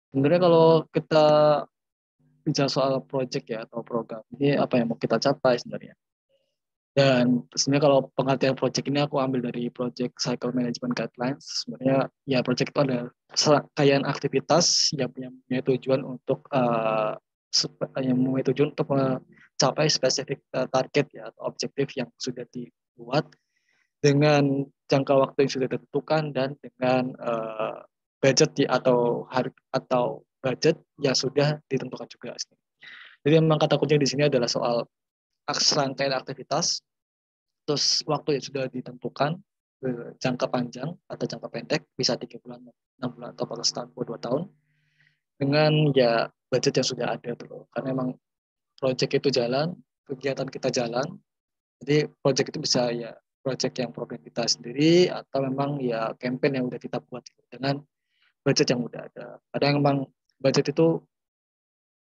Sebenarnya kalau kita bicara soal project ya atau program, ini apa yang mau kita capai sebenarnya. Dan sebenarnya kalau pengertian project ini aku ambil dari Project Cycle Management Guidelines. Sebenarnya ya project itu ada serangkaian aktivitas yang punya tujuan untuk yang mempunyai tujuan untuk mencapai spesifik target ya atau objektif yang sudah dibuat dengan jangka waktu yang sudah ditentukan dan dengan budget atau atau budget yang sudah ditentukan juga. Jadi memang kata kunci di sini adalah soal rangkaian aktivitas, terus waktu yang sudah ditentukan, jangka panjang atau jangka pendek, bisa 3 bulan, 6 bulan, atau 4 tahun, 2 tahun, dengan ya budget yang sudah ada tuh. Karena memang project itu jalan, kegiatan kita jalan, jadi project itu bisa ya project yang program kita sendiri atau memang ya campaign yang udah kita buat dengan budget yang udah ada. Kadang memang budget itu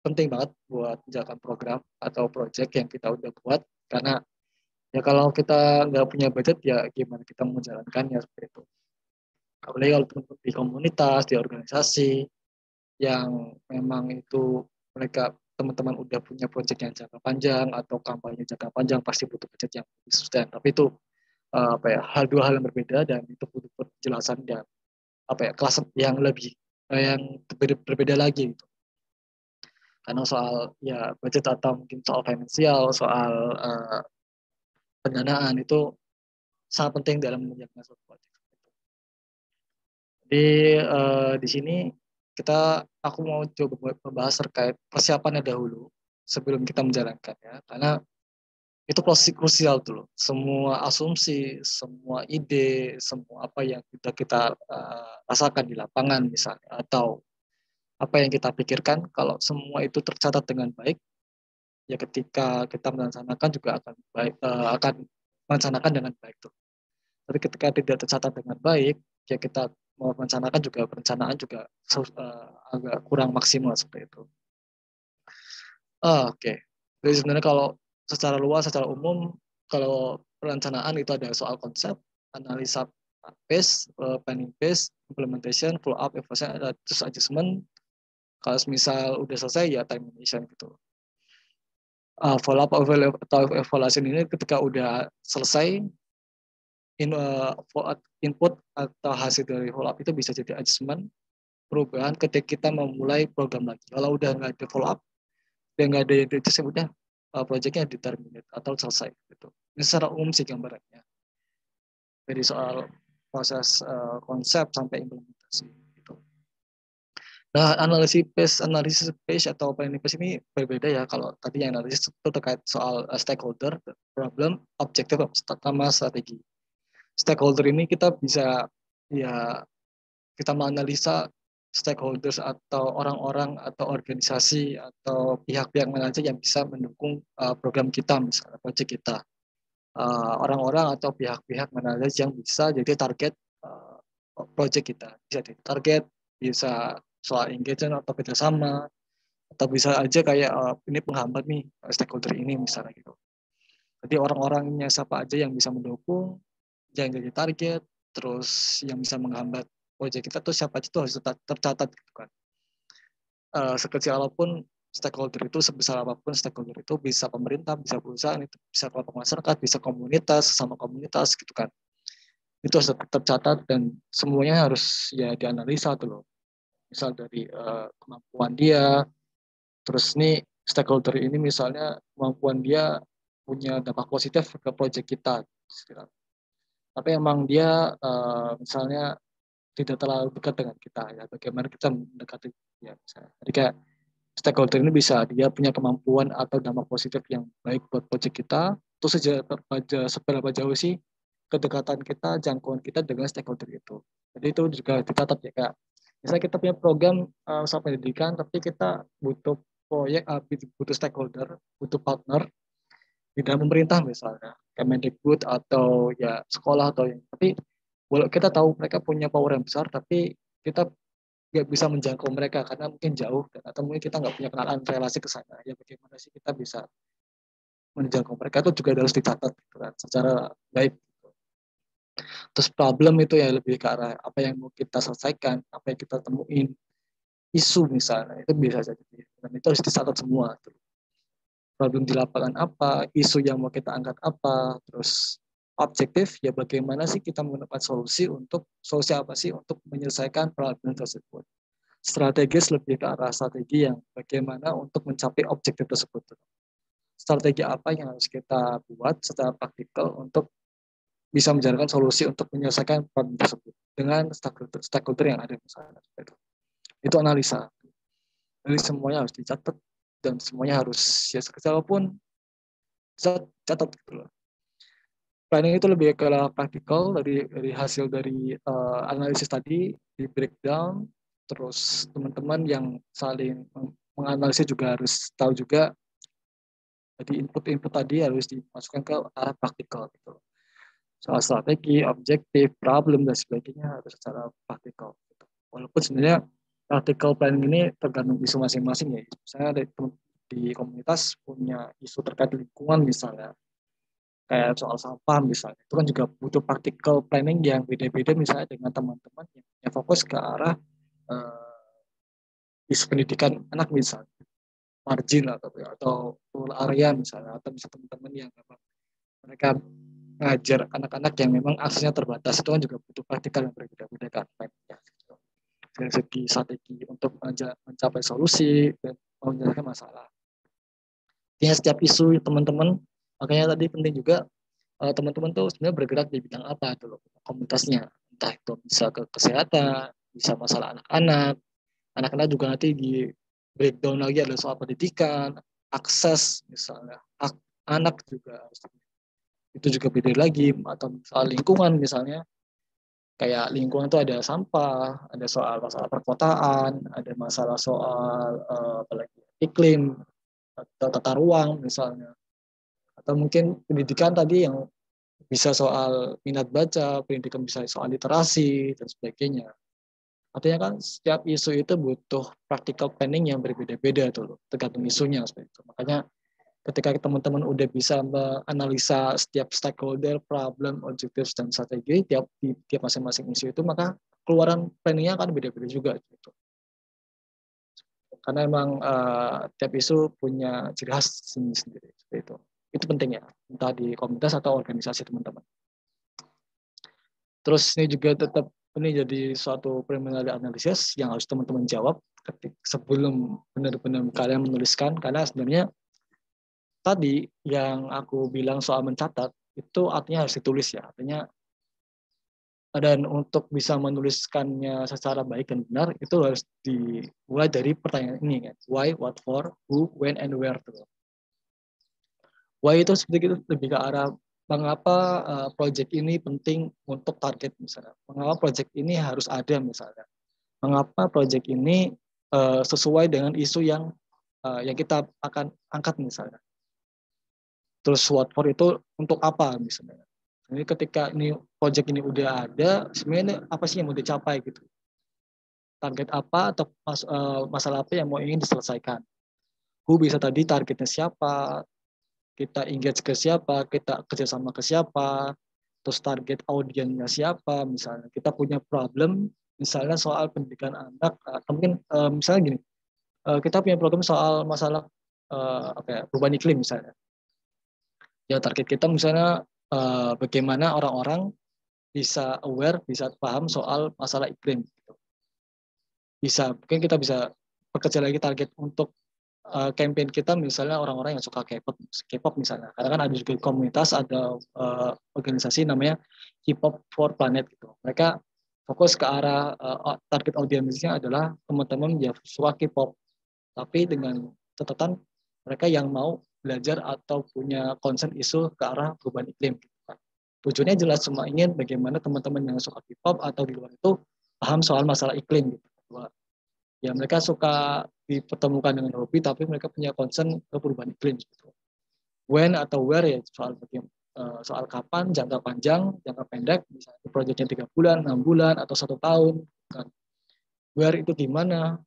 penting banget buat menjalankan program atau project yang kita udah buat karena ya kalau kita nggak punya budget ya gimana kita mau menjalankannya seperti itu. Apalagi kalau di komunitas, di organisasi yang memang itu mereka teman-teman udah punya project yang jangka panjang atau kampanye jangka panjang pasti butuh budget yang sustain. Tapi itu apa ya dua hal yang berbeda dan itu butuh penjelasan dan apa ya kelas yang lebih yang berbeda lagi gitu. Karena soal ya budget atau mungkin soal finansial, soal pendanaan itu sangat penting dalam menjalankan suatu project. Jadi di sini aku mau coba membahas terkait persiapannya dahulu sebelum kita menjalankannya, karena itu krusial tuh loh. Semua asumsi, semua ide, semua apa yang kita rasakan di lapangan misalnya, atau apa yang kita pikirkan, kalau semua itu tercatat dengan baik, ya ketika kita melaksanakan juga akan baik, akan melaksanakan dengan baik tuh. Tapi ketika tidak tercatat dengan baik, ya kita mau merencanakan juga perencanaan juga agak kurang maksimal seperti itu. Oke. Jadi sebenarnya kalau secara luas, secara umum, kalau perencanaan itu ada soal konsep, analisa phase, planning phase, implementation, follow up, evaluation, terus adjustment. Kalau misal udah selesai ya time management gitu. Follow up atau evaluation ini ketika udah selesai, input atau hasil dari follow up itu bisa jadi adjustment, perubahan ketika kita memulai program lagi. Kalau udah nggak ada follow up, udah nggak ada itu udah projectnya di terminate atau selesai gitu. Ini secara umum sih gambarannya. Dari soal proses konsep sampai implementasi gitu. Nah, analisis phase atau planning phase ini berbeda ya. Kalau tadi yang analisis itu terkait soal stakeholder, problem, objektif, sama strategi. Stakeholder ini kita bisa ya kita menganalisa stakeholders atau orang-orang atau organisasi atau pihak-pihak mana saja yang bisa mendukung program kita misalnya project kita. Orang-orang atau pihak-pihak mana saja yang bisa jadi target uh, project kita. Bisa jadi target, bisa soal engagement atau kerjasama, atau bisa aja kayak ini penghambat nih stakeholder ini misalnya gitu. Jadi orang-orangnya siapa aja yang bisa mendukung, yang jadi target, terus yang bisa menghambat proyek kita tuh siapa aja tuh harus tercatat gitu kan. Sekecil apapun stakeholder itu, sebesar apapun stakeholder itu, bisa pemerintah, bisa perusahaan, itu bisa kelompok masyarakat, bisa komunitas, sama komunitas gitu kan. Itu harus tercatat dan semuanya harus ya dianalisa tuh loh. Misal dari kemampuan dia, terus nih stakeholder ini misalnya kemampuan dia punya dampak positif ke proyek kita. Tapi emang dia misalnya tidak terlalu dekat dengan kita ya. Bagaimana kita mendekati ya misalnya. Jadi kayak stakeholder ini bisa dia punya kemampuan atau dampak positif yang baik buat proyek kita. Terus seberapa jauh sih kedekatan kita, jangkauan kita dengan stakeholder itu. Jadi itu juga dicatat ya kak. Misalnya kita punya program soal pendidikan, tapi kita butuh proyek, butuh stakeholder, butuh partner di dalam pemerintah misalnya, Kemendikbud atau ya sekolah atau yang tapi walau kita tahu mereka punya power yang besar, tapi kita nggak bisa menjangkau mereka karena mungkin jauh dan atau mungkin kita nggak punya kenalan relasi ke sana. Ya bagaimana sih kita bisa menjangkau mereka itu juga harus dicatat gitu kan, secara baik. Terus problem itu ya lebih ke arah apa yang mau kita selesaikan, apa yang kita temuin. isu misalnya, itu bisa jadi. Dan itu harus dicatat semua. Problem di lapangan apa, isu yang mau kita angkat apa, terus objektif ya bagaimana sih kita menemukan solusi apa sih untuk menyelesaikan problem tersebut. Strategis lebih ke arah strategi yang bagaimana untuk mencapai objektif tersebut. Strategi apa yang harus kita buat secara praktikal untuk bisa menjalankan solusi untuk menyelesaikan problem tersebut dengan stakeholder yang ada misalnya. Itu analisa. Jadi semuanya harus dicatat dan semuanya harus ya sekecil apapun catat gitu loh. Planning itu lebih ke praktikal dari hasil dari analisis tadi di breakdown, terus teman-teman yang saling menganalisis juga harus tahu juga, jadi input-input tadi harus dimasukkan ke arah praktikal gitu. Soal strategi, objektif, problem dan sebagainya harus secara praktikal. Gitu. Walaupun sebenarnya practical planning ini tergantung isu masing-masing ya. Misalnya di komunitas punya isu terkait lingkungan misalnya, kayak soal sampah misalnya, itu kan juga butuh practical planning yang beda-beda misalnya dengan teman-teman yang fokus ke arah isu pendidikan anak misalnya, margin atau rural area misalnya, atau bisa teman-teman yang mereka ngajar anak-anak yang memang aksesnya terbatas, itu kan juga butuh praktikal yang berbeda-beda kan planning-nya. Gitu. Dari segi strategi untuk mencapai solusi dan menyelesaikan masalah. Artinya setiap isu teman-teman, makanya tadi penting juga teman-teman tuh sebenarnya bergerak di bidang apa tuh komunitasnya, entah itu bisa ke kesehatan, bisa masalah anak-anak juga nanti di breakdown lagi ada soal pendidikan, akses misalnya, hak anak juga itu juga beda lagi, atau soal lingkungan misalnya, kayak lingkungan itu ada sampah, ada soal masalah perkotaan, ada masalah soal apalagi iklim atau tata ruang misalnya, atau mungkin pendidikan tadi yang bisa soal minat baca, pendidikan bisa soal literasi, dan sebagainya. Artinya kan setiap isu itu butuh practical planning yang berbeda-beda tuh, tergantung isunya. Seperti itu. Makanya ketika teman-teman udah bisa menganalisa setiap stakeholder, problem, objektif, dan strategi di tiap masing-masing isu itu, maka keluaran planningnya akan beda-beda juga. Gitu. Karena emang tiap isu punya ciri khas sendiri. Seperti itu. Itu penting ya, entah di komunitas atau organisasi teman-teman. Terus ini juga tetap ini jadi suatu preliminary analysis yang harus teman-teman jawab sebelum benar-benar kalian menuliskan, karena sebenarnya tadi yang aku bilang soal mencatat itu artinya harus ditulis ya, artinya dan untuk bisa menuliskannya secara baik dan benar itu harus dimulai dari pertanyaan ini kan, why, what for, who, when, and where tuh. Why itu sedikit lebih ke arah mengapa project ini penting untuk target misalnya, mengapa project ini harus ada misalnya, mengapa project ini sesuai dengan isu yang kita akan angkat misalnya. Terus what for itu untuk apa misalnya. Jadi ketika ini project ini udah ada, sebenarnya apa sih yang mau dicapai gitu. Target apa atau masalah apa yang mau ingin diselesaikan. Who bisa tadi targetnya siapa, kita engage ke siapa, kita kerjasama ke siapa, terus target audiensnya siapa, misalnya kita punya problem, misalnya soal pendidikan anak, atau mungkin misalnya gini, kita punya problem soal masalah perubahan iklim misalnya. Ya target kita misalnya bagaimana orang-orang bisa aware, bisa paham soal masalah iklim. Bisa, mungkin kita bisa bekerja lagi target untuk campaign kita misalnya orang-orang yang suka K-pop misalnya. Karena kan ada juga komunitas, ada organisasi namanya K-pop for Planet gitu. Mereka fokus ke arah target audiensnya adalah teman-teman yang suka K-pop, tapi dengan catatan mereka yang mau belajar atau punya concern isu ke arah perubahan iklim. Tujuannya jelas, cuma ingin bagaimana teman-teman yang suka K-pop atau di luar itu paham soal masalah iklim gitu. Ya mereka suka dipertemukan dengan hobi, tapi mereka punya concern ke perubahan iklim. Gitu. When atau where ya soal kapan, jangka panjang, jangka pendek, misalnya proyeknya 3 bulan, 6 bulan, atau 1 tahun. Kan. Where itu di mana?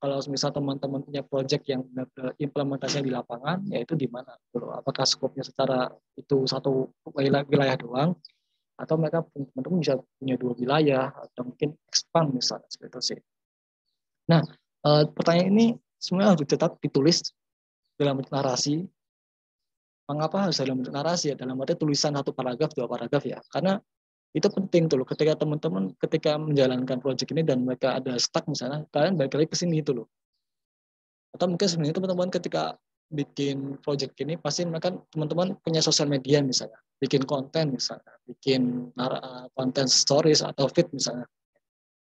Kalau misal teman-teman punya proyek yang implementasinya di lapangan, ya itu di mana? Apakah skopnya secara itu satu wilayah doang, atau mereka teman-teman bisa punya 2 wilayah, atau mungkin expand misalnya seperti itu sih. Nah, pertanyaan ini sebenarnya harus tetap ditulis dalam bentuk narasi. Mengapa harus dalam bentuk narasi ya? Dalam arti tulisan 1 paragraf, 2 paragraf ya. Karena itu penting tuh loh, ketika teman-teman ketika menjalankan proyek ini dan mereka ada stuck misalnya, kalian balik lagi ke sini itu loh. Atau mungkin sebenarnya teman-teman ketika bikin proyek ini pasti mereka teman-teman punya sosial media misalnya, bikin konten misalnya, bikin konten stories atau feed misalnya.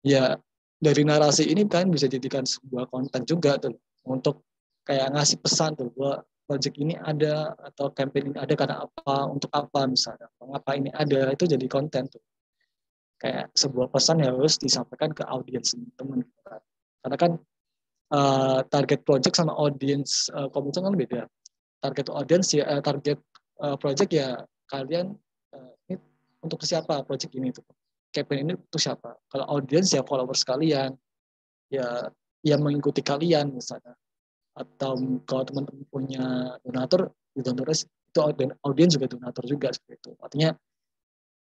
Ya dari narasi ini kan bisa jadikan sebuah konten juga tuh untuk kayak ngasih pesan tuh bahwa project ini ada atau campaign ini ada karena apa, untuk apa misalnya, mengapa ini ada, itu jadi konten tuh. Kayak sebuah pesan yang harus disampaikan ke audiens teman-teman. Karena kan target project sama audiens komunitas kan beda. Target audiens ya target project ya kalian ini untuk siapa project ini tuh. Campaign ini untuk siapa? Kalau audiens ya followers kalian, ya yang mengikuti kalian misalnya. Atau kalau teman-teman punya donatur, donatur itu audiens juga donatur juga seperti itu. Artinya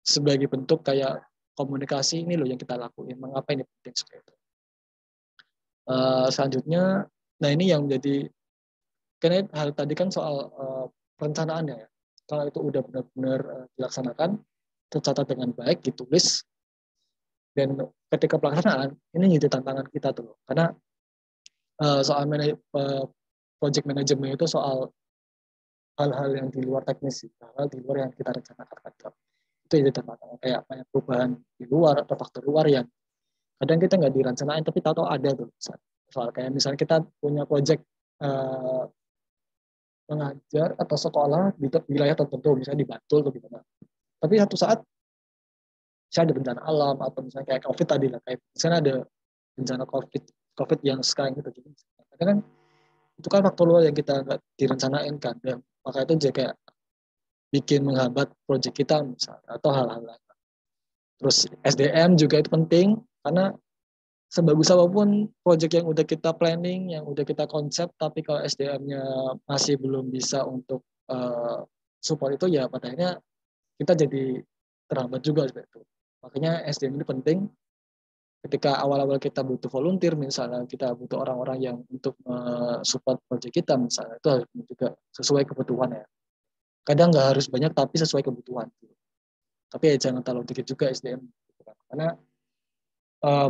sebagai bentuk kayak komunikasi ini loh yang kita lakuin. Mengapa ini penting seperti itu. Selanjutnya, nah ini yang menjadi karena hal tadi kan soal perencanaannya ya. Kalau itu udah benar-benar dilaksanakan, tercatat dengan baik, ditulis, dan ketika pelaksanaan ini jadi tantangan kita tuh, karena soal project management itu soal hal-hal yang di luar teknis, hal-hal di luar yang kita rencanakan. Itu jadi tantangan kayak banyak perubahan di luar atau faktor luar yang kadang kita nggak direncanain tapi tahu-tahu ada tuh. Soal kayak misalnya kita punya project mengajar atau sekolah di wilayah tertentu, misalnya di Bantul atau di mana. Tapi satu saat misalnya ada bencana alam atau misalnya kayak COVID tadi lah, kayak misalnya ada bencana COVID yang sekarang gitu. Karena kan itu kan faktor luar yang kita nggak direncanain kan, dan maka itu juga bikin menghambat proyek kita misalnya atau hal-hal lain. Terus SDM juga itu penting karena sebagus apapun proyek yang udah kita planning, yang udah kita konsep, tapi kalau SDM-nya masih belum bisa untuk support itu ya pada akhirnya kita jadi terhambat juga seperti itu. Makanya SDM ini penting. Ketika awal-awal kita butuh volunteer misalnya, kita butuh orang-orang yang untuk support proyek kita misalnya, itu harus juga sesuai kebutuhan ya. Kadang nggak harus banyak tapi sesuai kebutuhan. Tapi ya jangan terlalu dikit juga SDM. Karena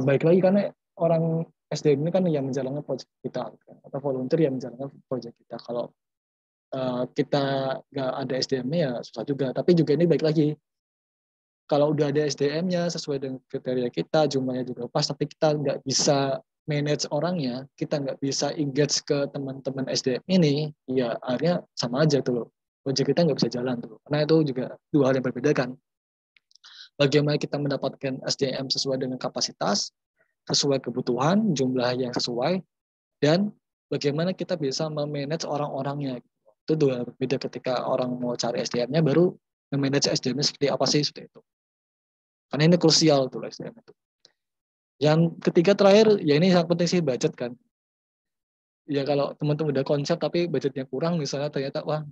baik lagi karena orang SDM ini kan yang menjalankan proyek kita atau volunteer yang menjalankan proyek kita. Kalau kita nggak ada SDM-nya ya susah juga. Tapi juga ini baik lagi kalau udah ada SDM-nya sesuai dengan kriteria kita, jumlahnya juga pas, tapi kita nggak bisa manage orangnya, kita nggak bisa engage ke teman-teman SDM ini, ya akhirnya sama aja tuh loh. Proyek kita nggak bisa jalan tuh. Karena itu juga dua hal yang berbeda kan. Bagaimana kita mendapatkan SDM sesuai dengan kapasitas, sesuai kebutuhan, jumlah yang sesuai, dan bagaimana kita bisa memanage orang-orangnya. Itu dua berbeda ketika orang mau cari SDM-nya, baru memanage SDM-nya seperti apa sih, seperti itu. Karena ini krusial tuh SDM itu. Yang ketiga terakhir, ya ini sangat penting sih budget kan. Ya kalau teman-teman udah konsep tapi budgetnya kurang misalnya ternyata wah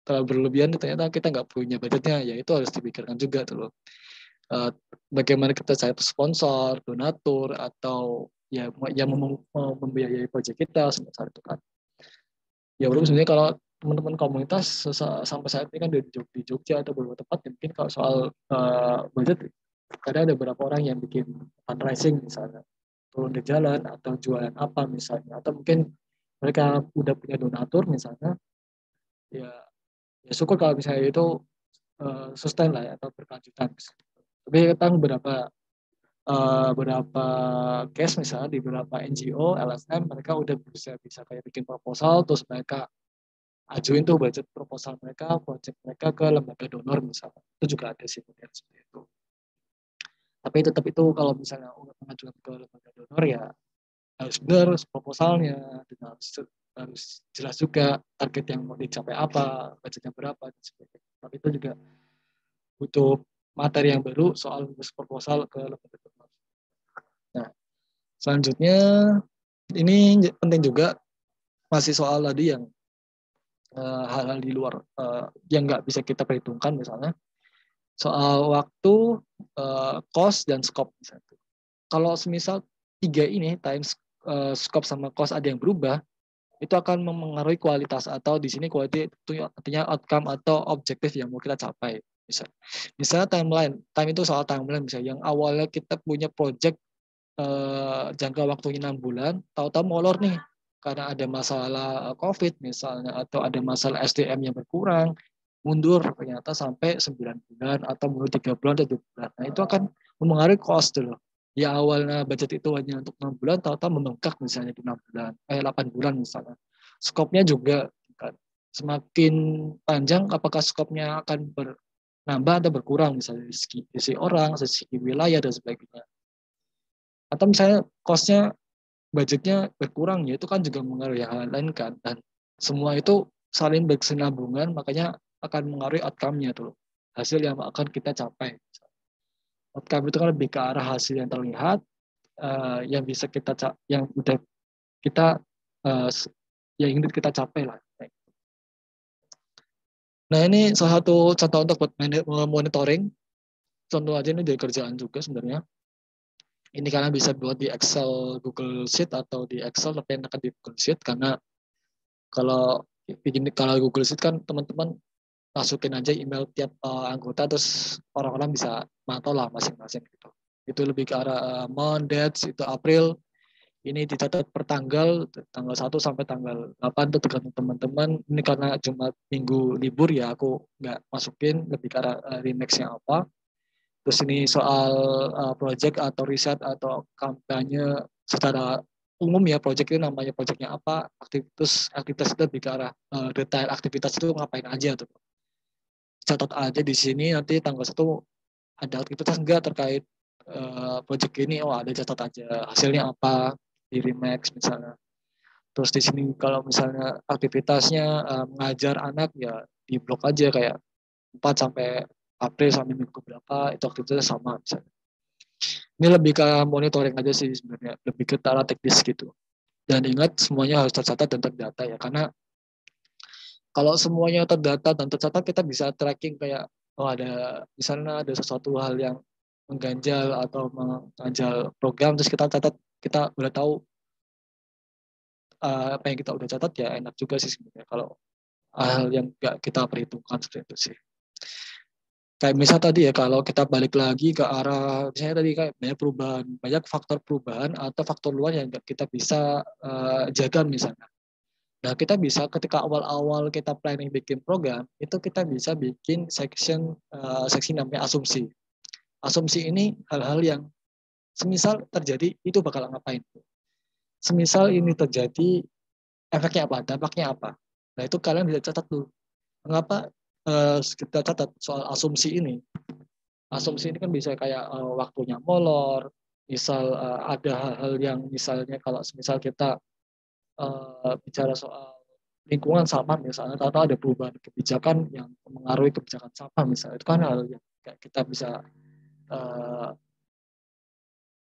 terlalu berlebihan ternyata kita nggak punya budgetnya, ya itu harus dipikirkan juga tuh loh. Bagaimana kita cari sponsor, donatur atau ya yang membiayai proyek kita sebesar itu kan. Ya walaupun sebenarnya kalau teman-teman komunitas sampai saat ini kan di Jogja atau beberapa tempat, ya mungkin kalau soal budget kadang ada beberapa orang yang bikin fundraising misalnya turun ke jalan atau jualan apa misalnya, atau mungkin mereka udah punya donatur misalnya, ya ya syukur kalau misalnya itu sustain lah ya, atau berkelanjutan. Tapi tentang berapa case misalnya di beberapa NGO, LSM mereka udah bisa kayak bikin proposal, terus mereka ajuin tuh budget proposal mereka, project mereka ke lembaga donor misalnya. Itu juga ada sih model seperti itu. Tapi tetap itu kalau misalnya mengajukan ke lembaga donor ya harus benar proposalnya, dan harus jelas juga target yang mau dicapai apa, budgetnya berapa, dan sebagainya. Tapi itu juga butuh materi yang baru soal proposal ke lembaga donor. Nah, selanjutnya ini penting juga masih soal tadi yang hal-hal di luar yang nggak bisa kita perhitungkan, misalnya soal waktu, cost dan scope misalnya. Kalau semisal tiga ini, time, scope, sama cost ada yang berubah, itu akan memengaruhi kualitas, atau di sini quality itu artinya outcome atau objektif yang mau kita capai. Misalnya timeline, time itu soal timeline, misalnya yang awalnya kita punya project jangka waktunya 6 bulan, tahu-tahu molor nih karena ada masalah COVID misalnya, atau ada masalah SDM yang berkurang, mundur ternyata sampai 9 bulan atau mundur 3 bulan atau 2 bulan. Nah, itu akan mempengaruhi cost dulu. Ya awalnya budget itu hanya untuk 6 bulan, tahu-tahu membengkak misalnya di 6 bulan, 8 bulan misalnya. Skopnya juga kan, semakin panjang apakah skopnya akan bertambah atau berkurang, misalnya dari segi orang, dari segi wilayah dan sebagainya. Atau misalnya cost-nya, budgetnya berkurang, ya itu kan juga mengaruhi hal lain kan, dan semua itu saling berkesinambungan, makanya akan mengaruhi outcome-nya tuh, hasil yang akan kita capai. Outcome itu kan lebih ke arah hasil yang terlihat, yang bisa kita yang udah kita yang ingin kita capai lah. Nah, ini salah satu contoh untuk monitoring. Contoh aja ini dari kerjaan juga sebenarnya. Ini karena bisa buat di Excel, Google Sheet, atau di Excel tapi enakan di Google Sheet, karena kalau Google Sheet kan teman-teman masukin aja email tiap anggota, terus orang-orang bisa mantau lah masing-masing gitu. Itu lebih ke arah month, dates, itu April, ini dicatat per tanggal 1 sampai tanggal 8 tuh tergantung teman-teman. Ini karena Jumat Minggu libur ya, aku nggak masukin, lebih ke arah remix-nya apa. Terus ini soal project atau riset atau kampanye secara umum ya, project itu namanya projectnya apa, aktivitas itu lebih ke arah detail aktivitas itu ngapain aja tuh. Catat aja di sini, nanti tanggal 1 ada aktivitas enggak terkait project ini, ada catat aja hasilnya apa di Remax misalnya. Terus di sini kalau misalnya aktivitasnya mengajar anak, ya di blok aja kayak 4 sampai April sampai minggu berapa itu aktivitasnya sama misalnya. Ini lebih ke monitoring aja sih sebenarnya, lebih ke arah teknis gitu. Dan ingat semuanya harus tercatat dan terdata ya, karena kalau semuanya terdata dan tercatat, kita bisa tracking kayak ada misalnya ada sesuatu hal yang mengganjal atau mengganjal program, terus kita catat, kita udah tahu apa yang kita udah catat, ya enak juga sih sebenarnya kalau hal yang nggak kita perhitungkan seperti itu sih. Kayak misal tadi ya, kalau kita balik lagi ke arah, misalnya tadi kayak banyak faktor perubahan atau faktor luar yang nggak kita bisa jaga misalnya. Nah, kita bisa ketika awal-awal kita planning bikin program, itu kita bisa bikin seksi namanya asumsi. Asumsi ini hal-hal yang semisal terjadi, itu bakal ngapain. Semisal ini terjadi, efeknya apa, dampaknya apa. Nah, itu kalian bisa catat dulu. Mengapa kita catat soal asumsi ini? Asumsi ini kan bisa kayak waktunya molor, misal ada hal-hal yang misalnya kalau misal kita bicara soal lingkungan sampah misalnya, atau ada perubahan kebijakan yang mengaruhi kebijakan sampah misalnya, itu kan hal yang kita bisa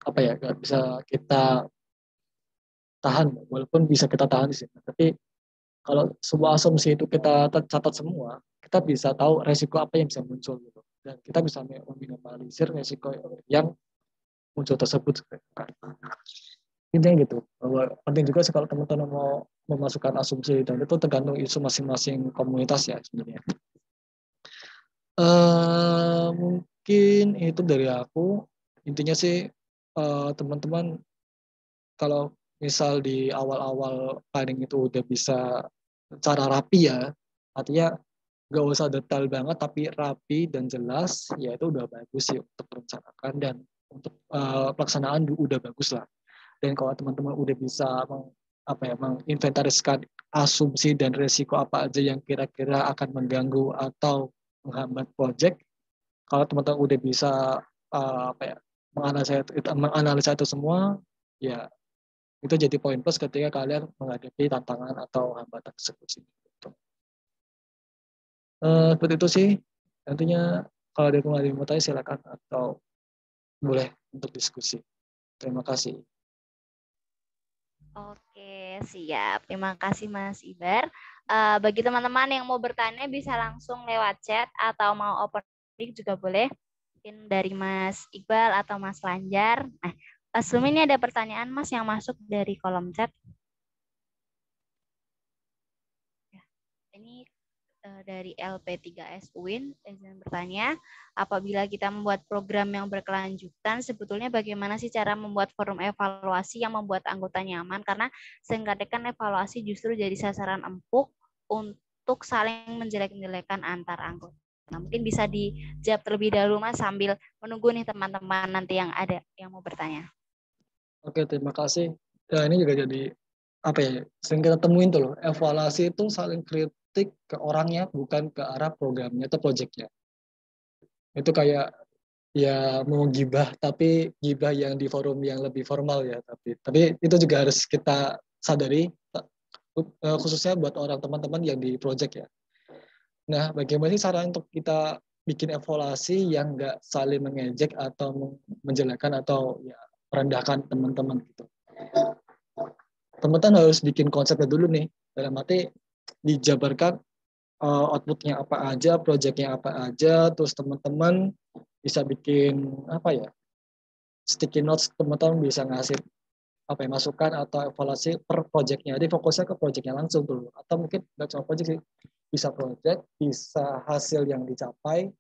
apa ya, nggak bisa kita tahan, walaupun bisa kita tahan di sini. Tapi kalau sebuah asumsi itu kita catat semua, kita bisa tahu resiko apa yang bisa muncul gitu, dan kita bisa meminimalisir resiko yang muncul tersebut. Intinya gitu, bahwa penting juga sih kalau teman-teman mau memasukkan asumsi, dan itu tergantung isu masing-masing komunitas ya sebenarnya. Mungkin itu dari aku. Intinya sih teman-teman kalau misal di awal-awal planning itu udah bisa cara rapi ya, artinya nggak usah detail banget tapi rapi dan jelas, ya itu udah bagus sih untuk merencanakan, dan untuk pelaksanaan udah bagus lah. Dan kalau teman-teman udah bisa menginventariskan asumsi dan resiko apa aja yang kira-kira akan mengganggu atau menghambat project, kalau teman-teman udah bisa menganalisa itu semua, ya itu jadi poin plus ketika kalian menghadapi tantangan atau hambatan tersebut sih. Seperti itu sih. Nantinya kalau ada yang mau tanya silakan, atau boleh untuk diskusi. Terima kasih. Oke, siap. Terima kasih Mas Ibar. Bagi teman-teman yang mau bertanya bisa langsung lewat chat atau mau open mic juga boleh. Mungkin dari Mas Iqbal atau Mas Lanjar. Nah, Sumi, ini ada pertanyaan Mas yang masuk dari kolom chat. Ini dari LP3S UIN izin bertanya, apabila kita membuat program yang berkelanjutan, sebetulnya bagaimana sih cara membuat forum evaluasi yang membuat anggota nyaman? Karena seringkali kan evaluasi justru jadi sasaran empuk untuk saling menjelek-jelekan antar anggota. Nah, mungkin bisa dijawab terlebih dahulu Mas sambil menunggu nih teman-teman nanti yang ada yang mau bertanya. Oke, terima kasih. Ya, ini juga jadi apa ya? Sering kita temuin tuh loh, evaluasi itu saling kritik ke orangnya, bukan ke arah programnya atau proyeknya. Itu kayak ya mau gibah, tapi gibah yang di forum yang lebih formal ya. Tapi itu juga harus kita sadari, khususnya buat orang teman-teman yang di project ya. Nah, bagaimana sih cara untuk kita bikin evaluasi yang nggak saling mengejek atau menjelekkan atau ya merendahkan teman-teman gitu. Teman-teman harus bikin konsepnya dulu nih, dalam arti dijabarkan outputnya apa aja, projectnya apa aja, terus teman-teman bisa bikin apa ya, sticky notes, teman-teman bisa ngasih apa ya, masukan atau evaluasi per projectnya. Jadi fokusnya ke projectnya langsung dulu, atau mungkin nggak cuma project sih, bisa project, bisa hasil yang dicapai,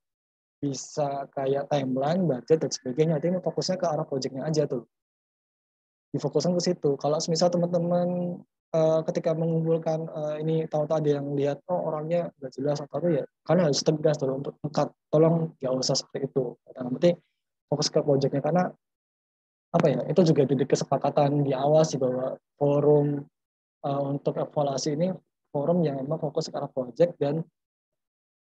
bisa kayak timeline, budget dan sebagainya. Jadi fokusnya ke arah projectnya aja tuh, difokuskan ke situ. Kalau misal teman-teman ketika mengumpulkan ini tahu-tahu ada yang lihat oh orangnya nggak jelas atau apa ya, kalian harus tegas dulu untuk angkat, tolong nggak usah seperti itu. Yang penting fokus ke projectnya, karena apa ya, itu juga jadi kesepakatan di awal sih bahwa forum untuk evaluasi ini forum yang memang fokus ke arah project dan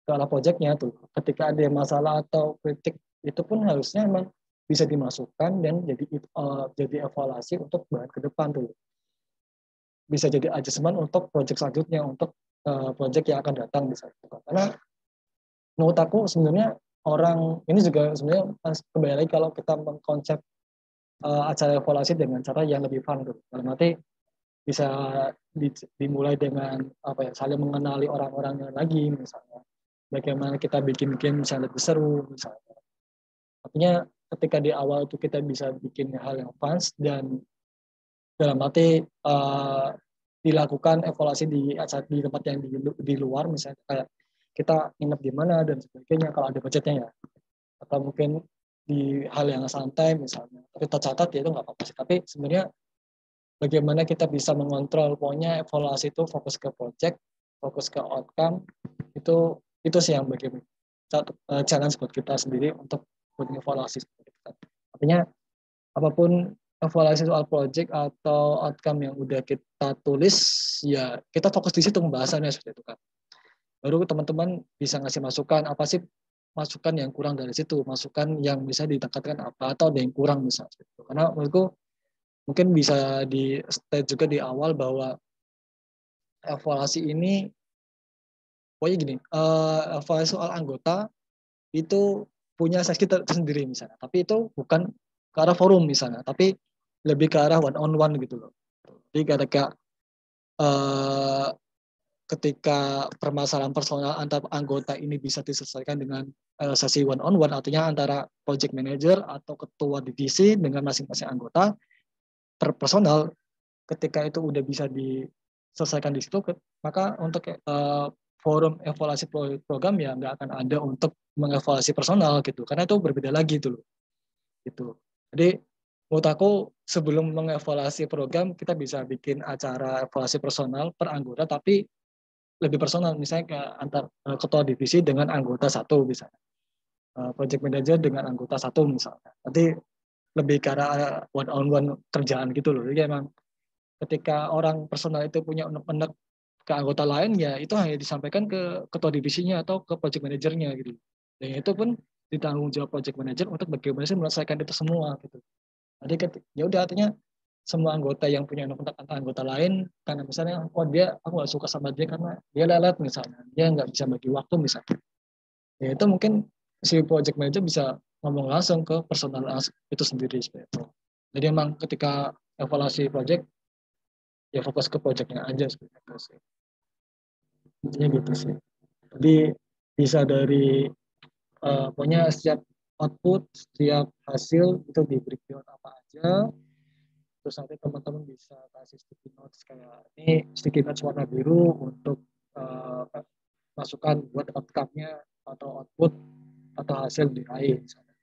ke arah projectnya tuh. Ketika ada masalah atau kritik itu pun harusnya memang bisa dimasukkan dan jadi evaluasi untuk bahan ke depan tuh. Bisa jadi adjustment untuk project selanjutnya, untuk project yang akan datang bisa. Karena menurut aku sebenarnya orang ini juga sebenarnya kembali lagi kalau kita mengkonsep acara evaluasi dengan cara yang lebih fun tuh. Dalam arti bisa dimulai dengan apa ya, saling mengenali orang-orangnya lagi misalnya. Bagaimana kita bikin game bisa lebih seru misalnya. Artinya ketika di awal itu kita bisa bikin hal yang fun dan dalam arti dilakukan evaluasi di tempat yang di luar misalnya kayak kita nginep di mana dan sebagainya kalau ada budgetnya ya, atau mungkin di hal yang santai misalnya tapi tercatat ya itu nggak apa-apa sih. Tapi sebenarnya bagaimana kita bisa mengontrol, pokoknya evaluasi itu fokus ke project, fokus ke outcome, itu sih yang bagaimana challenge buat kita sendiri untuk evaluasi. Artinya apapun evaluasi soal project atau outcome yang udah kita tulis, ya kita fokus di situ pembahasannya seperti itu kan. Baru teman-teman bisa ngasih masukan, apa sih masukan yang kurang dari situ, masukan yang bisa ditingkatkan apa, atau ada yang kurang misalnya. Karena menurutku mungkin bisa di state juga di awal bahwa evaluasi ini, pokoknya gini, evaluasi soal anggota itu punya seksi tersendiri misalnya, tapi itu bukan ke arah forum misalnya, tapi lebih ke arah one on one gitu loh. Jadi eh, ketika permasalahan personal antar anggota ini bisa diselesaikan dengan sesi one on one, artinya antara project manager atau ketua divisi dengan masing-masing anggota per personal, ketika itu udah bisa diselesaikan di situ, maka untuk forum evaluasi program ya nggak akan ada untuk mengevaluasi personal gitu, karena itu berbeda lagi dulu gitu. Jadi menurut aku sebelum mengevaluasi program kita bisa bikin acara evaluasi personal per anggota, tapi lebih personal, misalnya ke antar ketua divisi dengan anggota satu misalnya, project manager dengan anggota satu misalnya. Nanti lebih ke arah one on one kerjaan gitu loh. Jadi emang ketika orang personal itu punya unek-unek ke anggota lain, ya itu hanya disampaikan ke ketua divisinya atau ke project manajernya gitu. Dan itu pun ditanggung jawab project manager untuk bagaimana sih menyelesaikan itu semua gitu. Jadi ya udah, artinya semua anggota yang punya unek-unek antar anggota lain, karena misalnya oh dia aku nggak suka sama dia karena dia lelet misalnya, dia nggak bisa bagi waktu misalnya, ya itu mungkin si project manager bisa ngomong langsung ke personal itu sendiri seperti itu. Jadi emang ketika evaluasi project ya fokus ke projectnya aja seperti itu sih. Intinya gitu sih. Jadi bisa dari pokoknya setiap output, setiap hasil itu di breakdown apa aja. aja. Terus nanti teman-teman bisa kasih sticky notes kayak ini sticky notes warna biru untuk masukan buat outcome-nya atau output atau hasil diraih misalnya.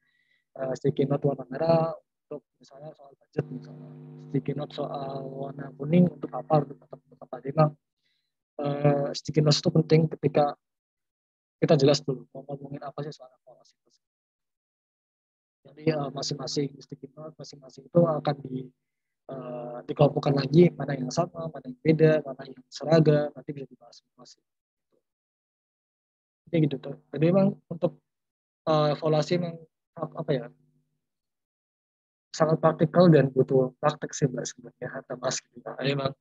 Sticky note warna merah untuk misalnya soal budget misalnya. Sticky note soal warna kuning untuk apa untuk apa. Jadi memang sticky notes itu penting ketika kita jelas dulu mau ngomongin apa sih soal evaluasi. Jadi masing-masing sticky note masing-masing itu akan dikelompokkan lagi mana yang sama, mana yang beda, mana yang seragam, nanti bisa dibahas masing-masing. Jadi gitu tuh. Jadi memang untuk evaluasi memang apa ya sangat praktikal dan butuh praktek sih mbak sebenarnya kata mas gitu. Nah, emang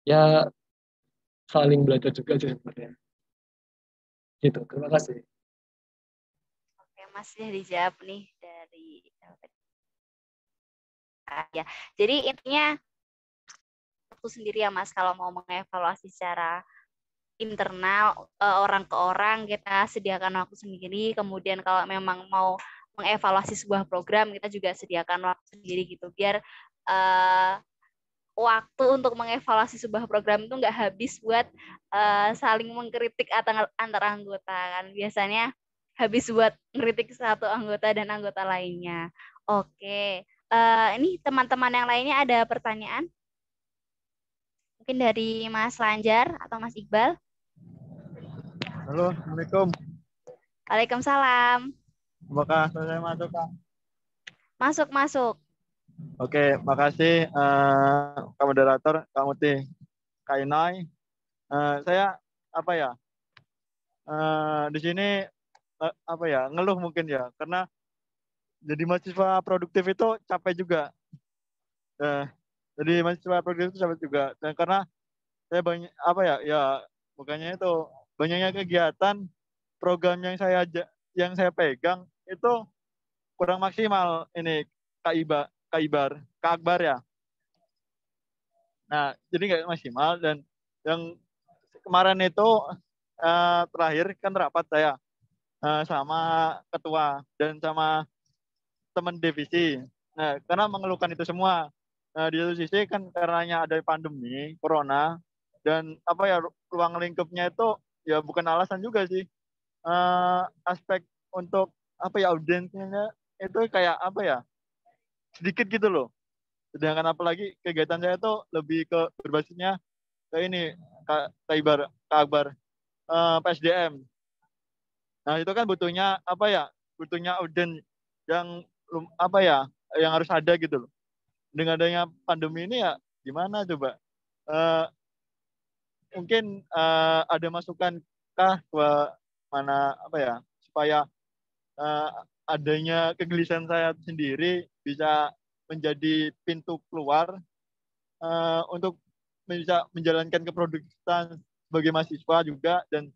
ya saling belajar juga sih sebenarnya. Gitu. Terima kasih. Oke, Mas sudah dijawab nih dari ya. Jadi intinya aku sendiri ya Mas kalau mau mengevaluasi secara internal orang ke orang kita sediakan waktu sendiri. Kemudian kalau memang mau mengevaluasi sebuah program kita juga sediakan waktu sendiri gitu biar waktu untuk mengevaluasi sebuah program itu nggak habis buat saling mengkritik antar anggota kan biasanya habis buat ngeritik satu anggota dan anggota lainnya. Oke, ini teman-teman yang lainnya ada pertanyaan? Mungkin dari Mas Lanjar atau Mas Iqbal? Halo, Assalamualaikum. Waalaikumsalam. Apakah saya masuk, Kak? Masuk. Oke, makasih Kak Moderator, Kak Muti, Kak Inai. Saya apa ya? Di sini apa ya? Ngeluh mungkin ya, karena jadi mahasiswa produktif itu capek juga. Jadi mahasiswa produktif itu capek juga. Dan karena saya banyak apa ya? Ya bukannya itu banyaknya kegiatan program yang saya pegang itu kurang maksimal ini Kak Ibar, Kak Akbar ya. Nah, jadi nggak maksimal dan yang kemarin itu terakhir kan rapat saya sama ketua dan sama teman divisi. Nah, karena mengeluhkan itu semua. Nah, di satu sisi kan karenanya ada pandemi, corona, dan apa ya ruang lingkupnya itu ya bukan alasan juga sih. Aspek untuk apa ya audiensnya itu kayak apa ya sedikit gitu loh. Sedangkan apalagi kegiatan saya tuh lebih ke berbasisnya ke ini Kak Akbar PSDM. Nah itu kan butuhnya apa ya? Butuhnya audien yang apa ya? Yang harus ada gitu loh. Dengan adanya pandemi ini ya gimana coba? Mungkin ada masukan kah ke mana apa ya? Supaya adanya kegelisahan saya sendiri bisa menjadi pintu keluar untuk bisa menjalankan keproduktifan sebagai mahasiswa juga dan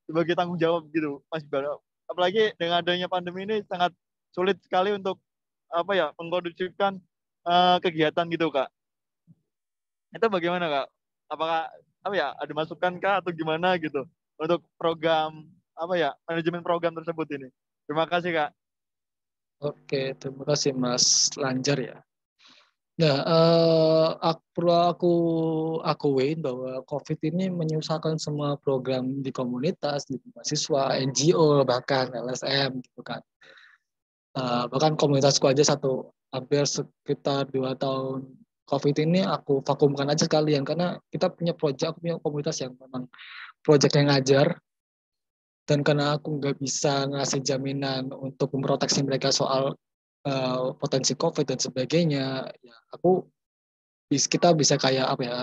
sebagai tanggung jawab gitu Mas Iqbal. Apalagi dengan adanya pandemi ini sangat sulit sekali untuk apa ya mengkondusifkan kegiatan gitu Kak. Itu bagaimana Kak? Apakah apa ya ada masukan Kak atau gimana gitu untuk program apa ya manajemen program tersebut ini? Terima kasih Kak. Oke, terima kasih Mas Lanjar ya. Nah, perlu aku akuin bahwa COVID ini menyusahkan semua program di komunitas, di mahasiswa, NGO, bahkan LSM gitu kan. Bahkan komunitasku aja hampir sekitar 2 tahun COVID ini aku vakumkan aja sekalian karena aku punya komunitas yang memang proyek yang ngajar dan karena aku nggak bisa ngasih jaminan untuk memproteksi mereka soal potensi COVID dan sebagainya, ya kita bisa kayak apa ya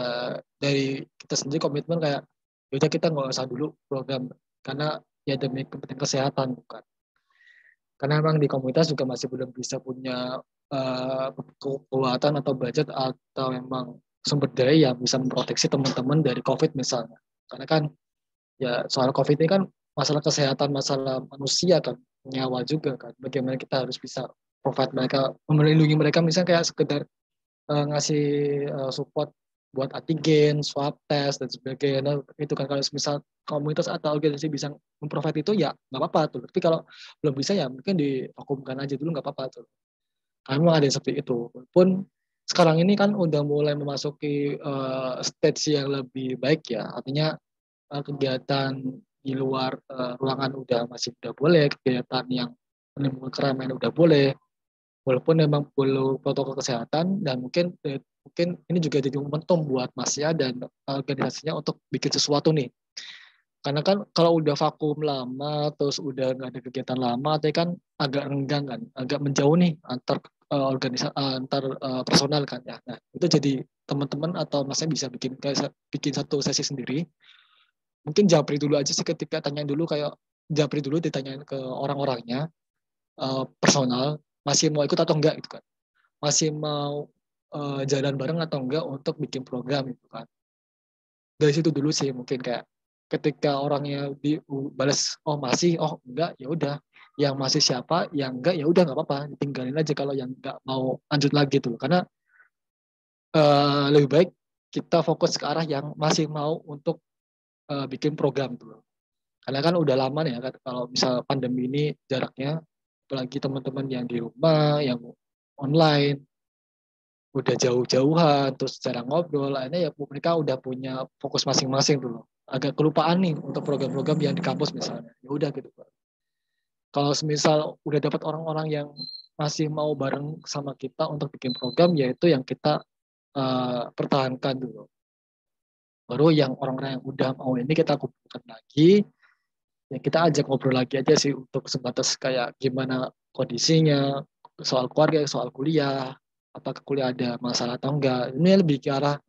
dari kita sendiri komitmen kayak yaudah kita nggak usah dulu program karena ya demi kepentingan kesehatan bukan karena memang di komunitas juga masih belum bisa punya kekuatan atau budget atau memang sumber daya yang bisa memproteksi teman-teman dari COVID misalnya karena kan ya soal COVID ini kan masalah kesehatan masalah manusia kan nyawa juga kan bagaimana kita harus bisa provide mereka melindungi mereka misalnya kayak sekedar ngasih support buat antigen, swab test dan sebagainya. Nah, itu kan kalau misal komunitas atau organisasi bisa memprovide itu ya nggak apa-apa tuh. Tapi kalau belum bisa ya mungkin divakumkan aja dulu nggak apa-apa tuh. Kamu ada yang seperti itu. Walaupun sekarang ini kan udah mulai memasuki stage yang lebih baik ya. Artinya kegiatan di luar ruangan udah boleh, kegiatan yang menimbulkan keramaian udah boleh. Walaupun memang perlu protokol kesehatan dan mungkin ini juga jadi momentum buat Masya dan organisasinya untuk bikin sesuatu nih. Karena kan kalau udah vakum lama, terus udah nggak ada kegiatan lama, itu kan agak renggang kan, agak menjauh nih antar personal kan ya. Nah itu jadi teman-teman atau masnya bisa bikin satu sesi sendiri. Mungkin japri dulu aja sih ketika tanyain dulu kayak japri dulu ditanyain ke orang-orangnya personal masih mau ikut atau enggak gitu kan, masih mau jalan bareng atau enggak untuk bikin program gitu kan. Dari situ dulu sih mungkin kayak ketika orangnya balas oh masih oh enggak ya udah, yang masih siapa yang enggak ya udah nggak apa-apa ditinggalin aja kalau yang enggak mau lanjut lagi tuh, karena lebih baik kita fokus ke arah yang masih mau untuk bikin program tuh, karena kan udah lama nih ya kan, kalau misal pandemi ini jaraknya apalagi teman-teman yang di rumah yang online udah jauh-jauhan terus cara ngobrol akhirnya ya mereka udah punya fokus masing-masing dulu, agak kelupaan nih untuk program-program yang di kampus misalnya, ya udah gitu Pak. Kalau semisal udah dapat orang-orang yang masih mau bareng sama kita untuk bikin program, yaitu yang kita pertahankan dulu, baru yang orang-orang yang udah mau ini kita kumpulkan lagi, ya kita ajak ngobrol lagi aja sih untuk sebatas kayak gimana kondisinya, soal keluarga, soal kuliah, apakah kuliah ada masalah atau enggak. Ini lebih ke arah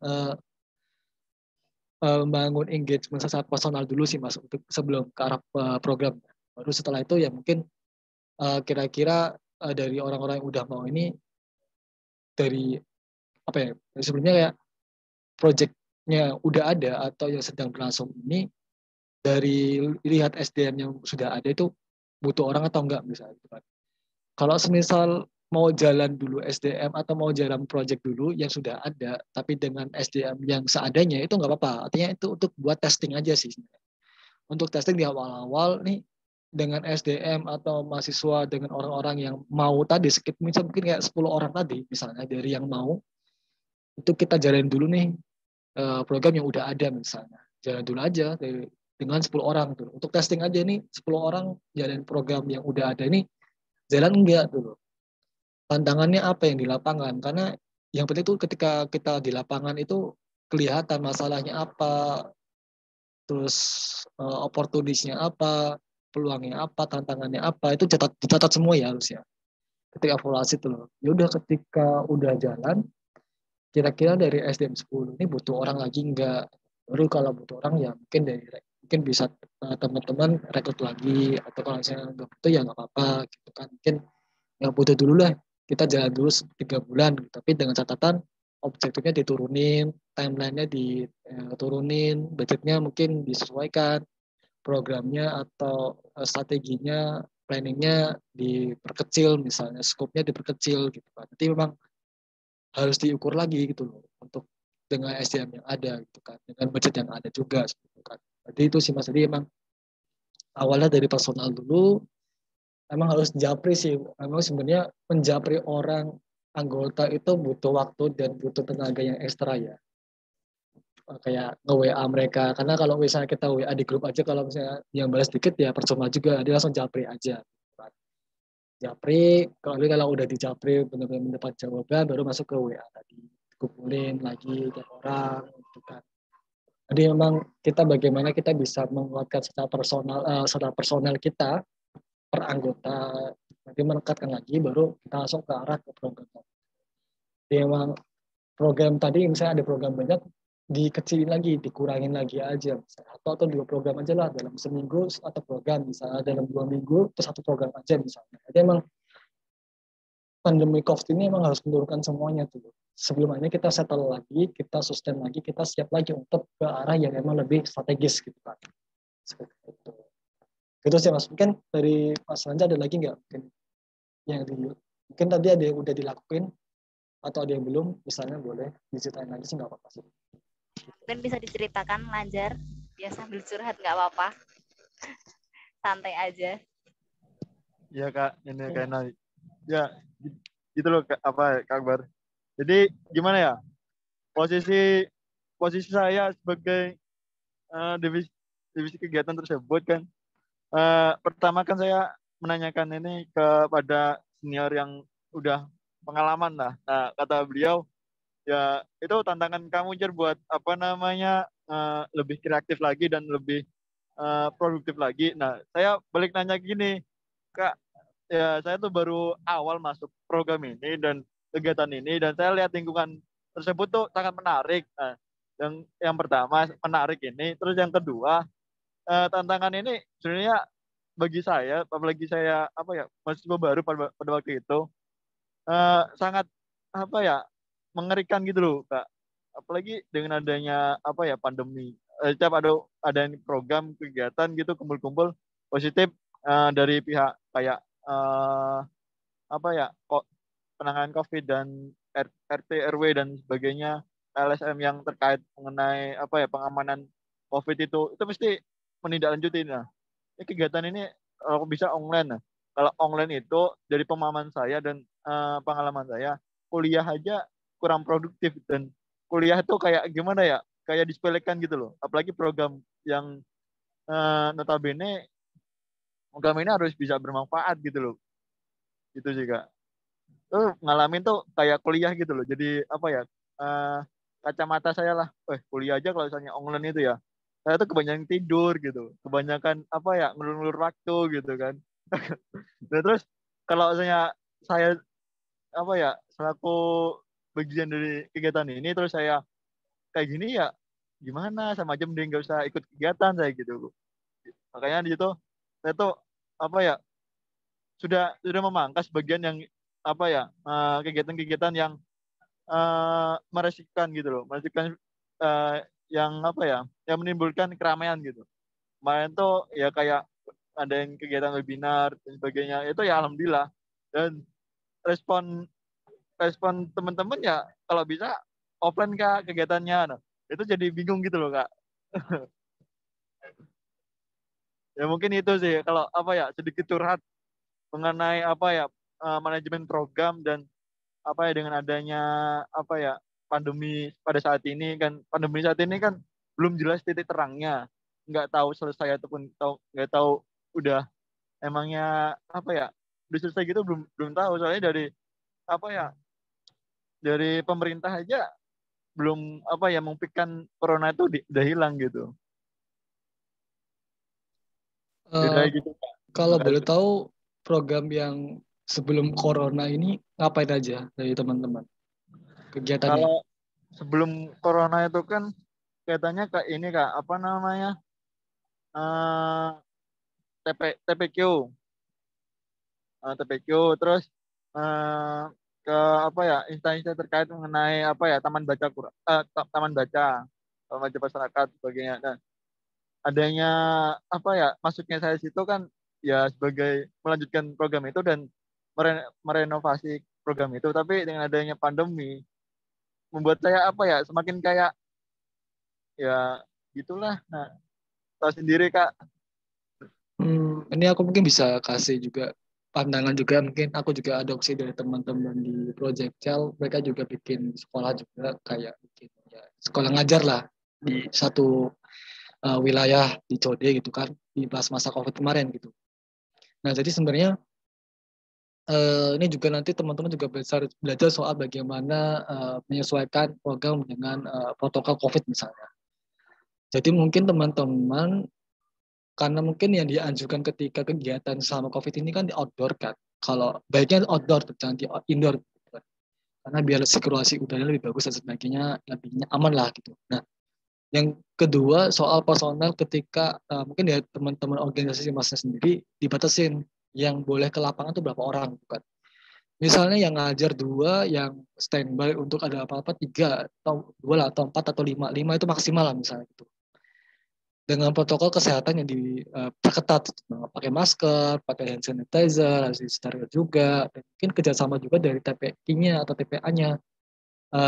membangun engagement secara personal dulu sih Mas, untuk sebelum ke arah program. Baru setelah itu ya mungkin kira-kira dari orang-orang yang udah mau ini, dari apa ya, sebenarnya kayak projectnya udah ada atau yang sedang berlangsung ini, dari lihat SDM yang sudah ada itu butuh orang atau enggak misalnya gitu kan. Kalau semisal mau jalan dulu SDM atau mau jalan project dulu yang sudah ada, tapi dengan SDM yang seadanya itu nggak apa-apa. Artinya itu untuk buat testing aja sih. Untuk testing di awal-awal nih dengan SDM atau mahasiswa dengan orang-orang yang mau tadi, sekitar mungkin kayak 10 orang tadi misalnya dari yang mau, itu kita jalan dulu nih program yang udah ada misalnya. Jalan dulu aja dengan 10 orang tuh. Untuk testing aja nih 10 orang jalan program yang udah ada ini jalan enggak dulu. Tantangannya apa yang di lapangan, karena yang penting itu ketika kita di lapangan itu kelihatan masalahnya apa, terus opportunity-nya apa, peluangnya apa, tantangannya apa, itu dicatat semua ya harusnya ketika evaluasi itu loh. Ya udah ketika udah jalan, kira-kira dari SDM 10 ini butuh orang lagi enggak, baru kalau butuh orang ya mungkin bisa teman-teman rekrut lagi, atau kalau misalnya nggak butuh ya nggak apa-apa gitu kan, mungkin nggak butuh dulu lah, kita jalan dulu 3 bulan, tapi dengan catatan objektifnya diturunin, timelinenya diturunin, budgetnya mungkin disesuaikan, programnya atau strateginya, planningnya diperkecil, misalnya skopnya diperkecil gitu kan. Nanti memang harus diukur lagi gitu loh untuk dengan SDM yang ada gitu kan, dengan budget yang ada juga gitu kan. Jadi itu sih Mas, jadi emang awalnya dari personal dulu, emang harus japri sih. Emang sebenarnya menjapri orang anggota itu butuh waktu dan butuh tenaga yang ekstra ya. Kayak nge-WA mereka. Karena kalau misalnya kita WA di grup aja, kalau misalnya yang balas dikit ya percuma juga. Dia langsung japri aja. Japri, kalau udah dijapri benar-benar mendapat jawaban, baru masuk ke WA tadi. Kumpulin lagi tiap orang gitu kan. Jadi memang kita bagaimana kita bisa menguatkan secara personal kita per anggota, nanti meningkatkan lagi baru kita langsung ke arah ke program. Jadi memang program tadi misalnya ada program banyak, dikecilin lagi, dikurangin lagi aja misalnya. Atau 2 program aja lah dalam seminggu, atau program misalnya dalam 2 minggu itu 1 program aja misalnya. Jadi emang pandemi COVID ini emang harus menurunkan semuanya tuh. Sebelumnya kita settle lagi, kita sustain lagi, kita siap lagi untuk ke arah yang emang lebih strategis gitu kan. Seperti itu. Gitu sih Mas. Mungkin dari Mas Ranja ada lagi nggak mungkin yang mungkin tadi ada yang udah dilakuin atau ada yang belum, misalnya boleh diceritain lagi sih nggak apa-apa sih. Mungkin bisa diceritakan Lanjar, ya sambil curhat nggak apa-apa. Santai aja. Ya Kak, ini kayaknya ya gitu loh Kak Akbar. Jadi gimana ya, posisi saya sebagai divisi kegiatan tersebut kan, pertama kan saya menanyakan ini kepada senior yang udah pengalaman lah. Nah, kata beliau, ya itu tantangan kamu Jer buat apa namanya, lebih kreatif lagi dan lebih produktif lagi. Nah, saya balik nanya gini, Kak, ya saya tuh baru awal masuk program ini dan kegiatan ini, dan saya lihat lingkungan tersebut tuh sangat menarik. Nah, yang pertama menarik ini, terus yang kedua, tantangan ini sebenarnya bagi saya, apalagi saya apa ya, mahasiswa baru pada waktu itu, sangat apa ya, mengerikan gitu loh Kak. Apalagi dengan adanya apa ya, pandemi. Setiap ada program kegiatan gitu kumpul-kumpul positif, dari pihak kayak apa ya, kok penanganan COVID dan RT RW dan sebagainya, LSM yang terkait mengenai apa ya, pengamanan COVID itu mesti menindaklanjuti. Nah, ini kegiatan ini kalau bisa online. Nah, kalau online itu dari pemahaman saya dan pengalaman saya, kuliah aja kurang produktif, dan kuliah itu kayak gimana ya, kayak disepelekan gitu loh. Apalagi program yang notabene program ini harus bisa bermanfaat gitu loh. Gitu sih Kak. Tuh ngalamin tuh kayak kuliah gitu loh. Jadi apa ya, kacamata saya lah, kuliah aja kalau misalnya online itu ya, saya tuh kebanyakan tidur gitu, kebanyakan apa ya, ngelur-ngelur waktu gitu kan. Dan terus kalau misalnya saya apa ya, selaku bagian dari kegiatan ini, terus saya kayak gini ya, gimana, sama aja mending gak usah ikut kegiatan saya gitu. Makanya di situ saya tuh apa ya, sudah memangkas bagian yang apa ya, kegiatan-kegiatan yang meresikkan gitu loh, meresikkan, yang apa ya, yang menimbulkan keramaian gitu. Kemarin tuh ya kayak ada yang kegiatan webinar dan sebagainya, itu ya alhamdulillah. Dan respon respon teman-teman ya kalau bisa offline Kak kegiatannya. Nah, itu jadi bingung gitu loh Kak. Ya mungkin itu sih kalau apa ya, sedikit curhat mengenai apa ya, manajemen program dan apa ya, dengan adanya apa ya, pandemi pada saat ini kan, pandemi saat ini kan belum jelas titik terangnya, nggak tahu selesai ataupun nggak tahu udah emangnya apa ya, udah selesai gitu, belum belum tahu. Soalnya dari apa ya, dari pemerintah aja belum apa ya, mengpikan corona itu udah hilang gitu. Eh, Udah gitu Kak. Kalau boleh tahu program yang sebelum corona ini ngapain aja dari teman-teman kegiatannya? Kalau sebelum corona itu kan katanya Kak ini Kak, apa namanya, eh TPQ, TPQ, terus eh, ke apa ya, instansi terkait mengenai apa ya, taman baca masyarakat sebagainya. Nah, adanya apa ya, masuknya saya situ kan ya sebagai melanjutkan program itu dan merenovasi program itu, tapi dengan adanya pandemi membuat saya apa ya, semakin kayak ya gitulah. Nah, tahu sendiri Kak. Ini aku mungkin bisa kasih juga pandangan juga, mungkin aku juga adopsi dari teman-teman di Project Cell, mereka juga bikin sekolah juga, kayak bikin ya, sekolah ngajar lah di satu wilayah di Code gitu kan, di pas masa COVID kemarin gitu. Nah, jadi sebenarnya ini juga nanti teman-teman juga belajar soal bagaimana menyesuaikan program dengan protokol COVID misalnya. Jadi mungkin teman-teman, karena mungkin yang dianjurkan ketika kegiatan selama COVID ini kan di outdoor kan. Kalau baiknya outdoor, jangan di indoor. Gitu kan. Karena biar sirkulasi udara lebih bagus dan sebagainya, lebih aman lah gitu. Nah, yang kedua soal personal, ketika mungkin ya teman-teman organisasi masnya sendiri dibatasin yang boleh ke lapangan tuh berapa orang, bukan? Misalnya yang ngajar 2, yang standby untuk ada apa-apa 3, atau 2 lah, atau 4 atau 5. 5 itu maksimal lah misalnya gitu. Dengan protokol kesehatan yang diperketat, pakai masker, pakai hand sanitizer, harus steril juga, dan mungkin kerjasama juga dari TPI-nya atau TPA-nya.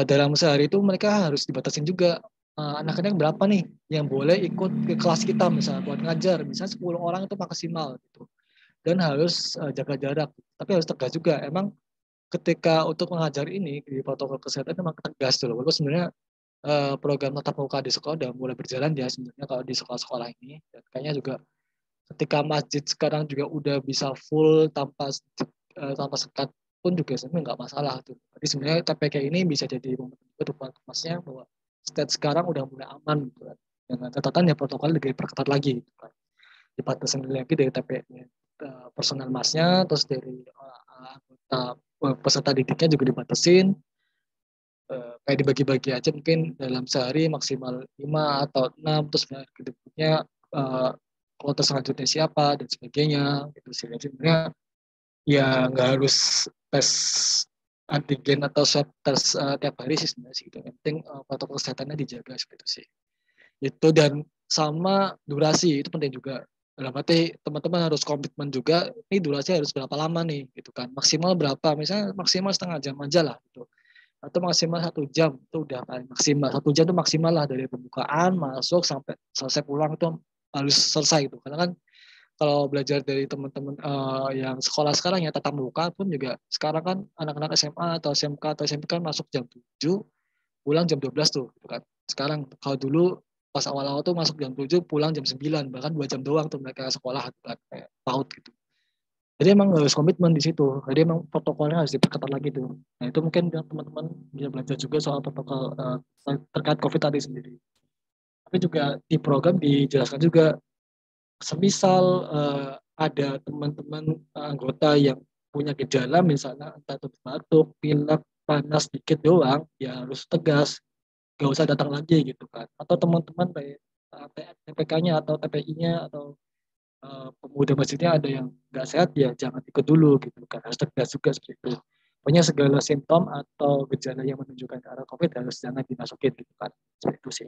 Dalam sehari itu mereka harus dibatasin juga, anak-anak berapa nih yang boleh ikut ke kelas kita misalnya buat ngajar, misalnya 10 orang itu maksimal gitu. Dan harus jaga jarak, tapi harus tegas juga. Emang ketika untuk mengajar ini di protokol kesehatan memang tegas dulu. Walaupun sebenarnya program tatap muka di sekolah udah mulai berjalan ya sebenarnya kalau di sekolah-sekolah ini. Dan kayaknya juga ketika masjid sekarang juga udah bisa full tanpa sekat pun juga sebenarnya nggak masalah tuh. Jadi sebenarnya TPK ini bisa jadi momentum untuk masnya bahwa state sekarang udah mulai aman gitu kan. Dengan catatan ya protokol lebih diperketat lagi gitu kan. Dibatasin lagi dari TPK personal masnya, terus dari anggota peserta didiknya juga dibatasin. Kayak dibagi-bagi aja mungkin dalam sehari maksimal 5 atau 6 terus berikutnya kuota selanjutnya siapa dan sebagainya gitu sih. Jadi sebenarnya ya nggak harus tes antigen atau swab tes tiap hari sih sebenarnya sih gitu. Yang penting protokol kesehatannya dijaga seperti itu sih. Itu dan sama durasi itu penting juga. Dalam arti teman-teman harus komitmen juga, ini durasi harus berapa lama nih gitu kan. Maksimal berapa, misalnya maksimal setengah jam aja lah gitu. Atau maksimal 1 jam, itu udah paling maksimal. 1 jam itu maksimal lah dari pembukaan, masuk, sampai selesai pulang itu harus selesai gitu. Karena kan kalau belajar dari teman-teman yang sekolah sekarang ya tatap muka pun juga sekarang kan anak-anak SMA atau SMK atau SMP kan masuk jam 7, pulang jam 12 tuh gitu kan. Sekarang kalau dulu pas awal-awal tuh masuk jam 7, pulang jam 9, bahkan 2 jam doang tuh mereka sekolah gitu kan, kayak PAUD gitu. Jadi emang harus komitmen di situ. Jadi emang protokolnya harus diperketat lagi tuh. Nah itu mungkin teman-teman bisa belajar juga soal protokol terkait COVID tadi sendiri. Tapi juga di program dijelaskan juga semisal ada teman-teman anggota yang punya gejala misalnya entah itu batuk, pilek, panas dikit doang, ya harus tegas, gak usah datang lagi gitu kan. Atau teman-teman dari TPK-nya atau TPI-nya atau pemuda masjidnya ada yang nggak sehat ya jangan ikut dulu gitu kan, harus tegas juga seperti itu. Pokoknya segala simptom atau gejala yang menunjukkan ke arah COVID harus jangan dimasukin gitu kan, seperti itu sih.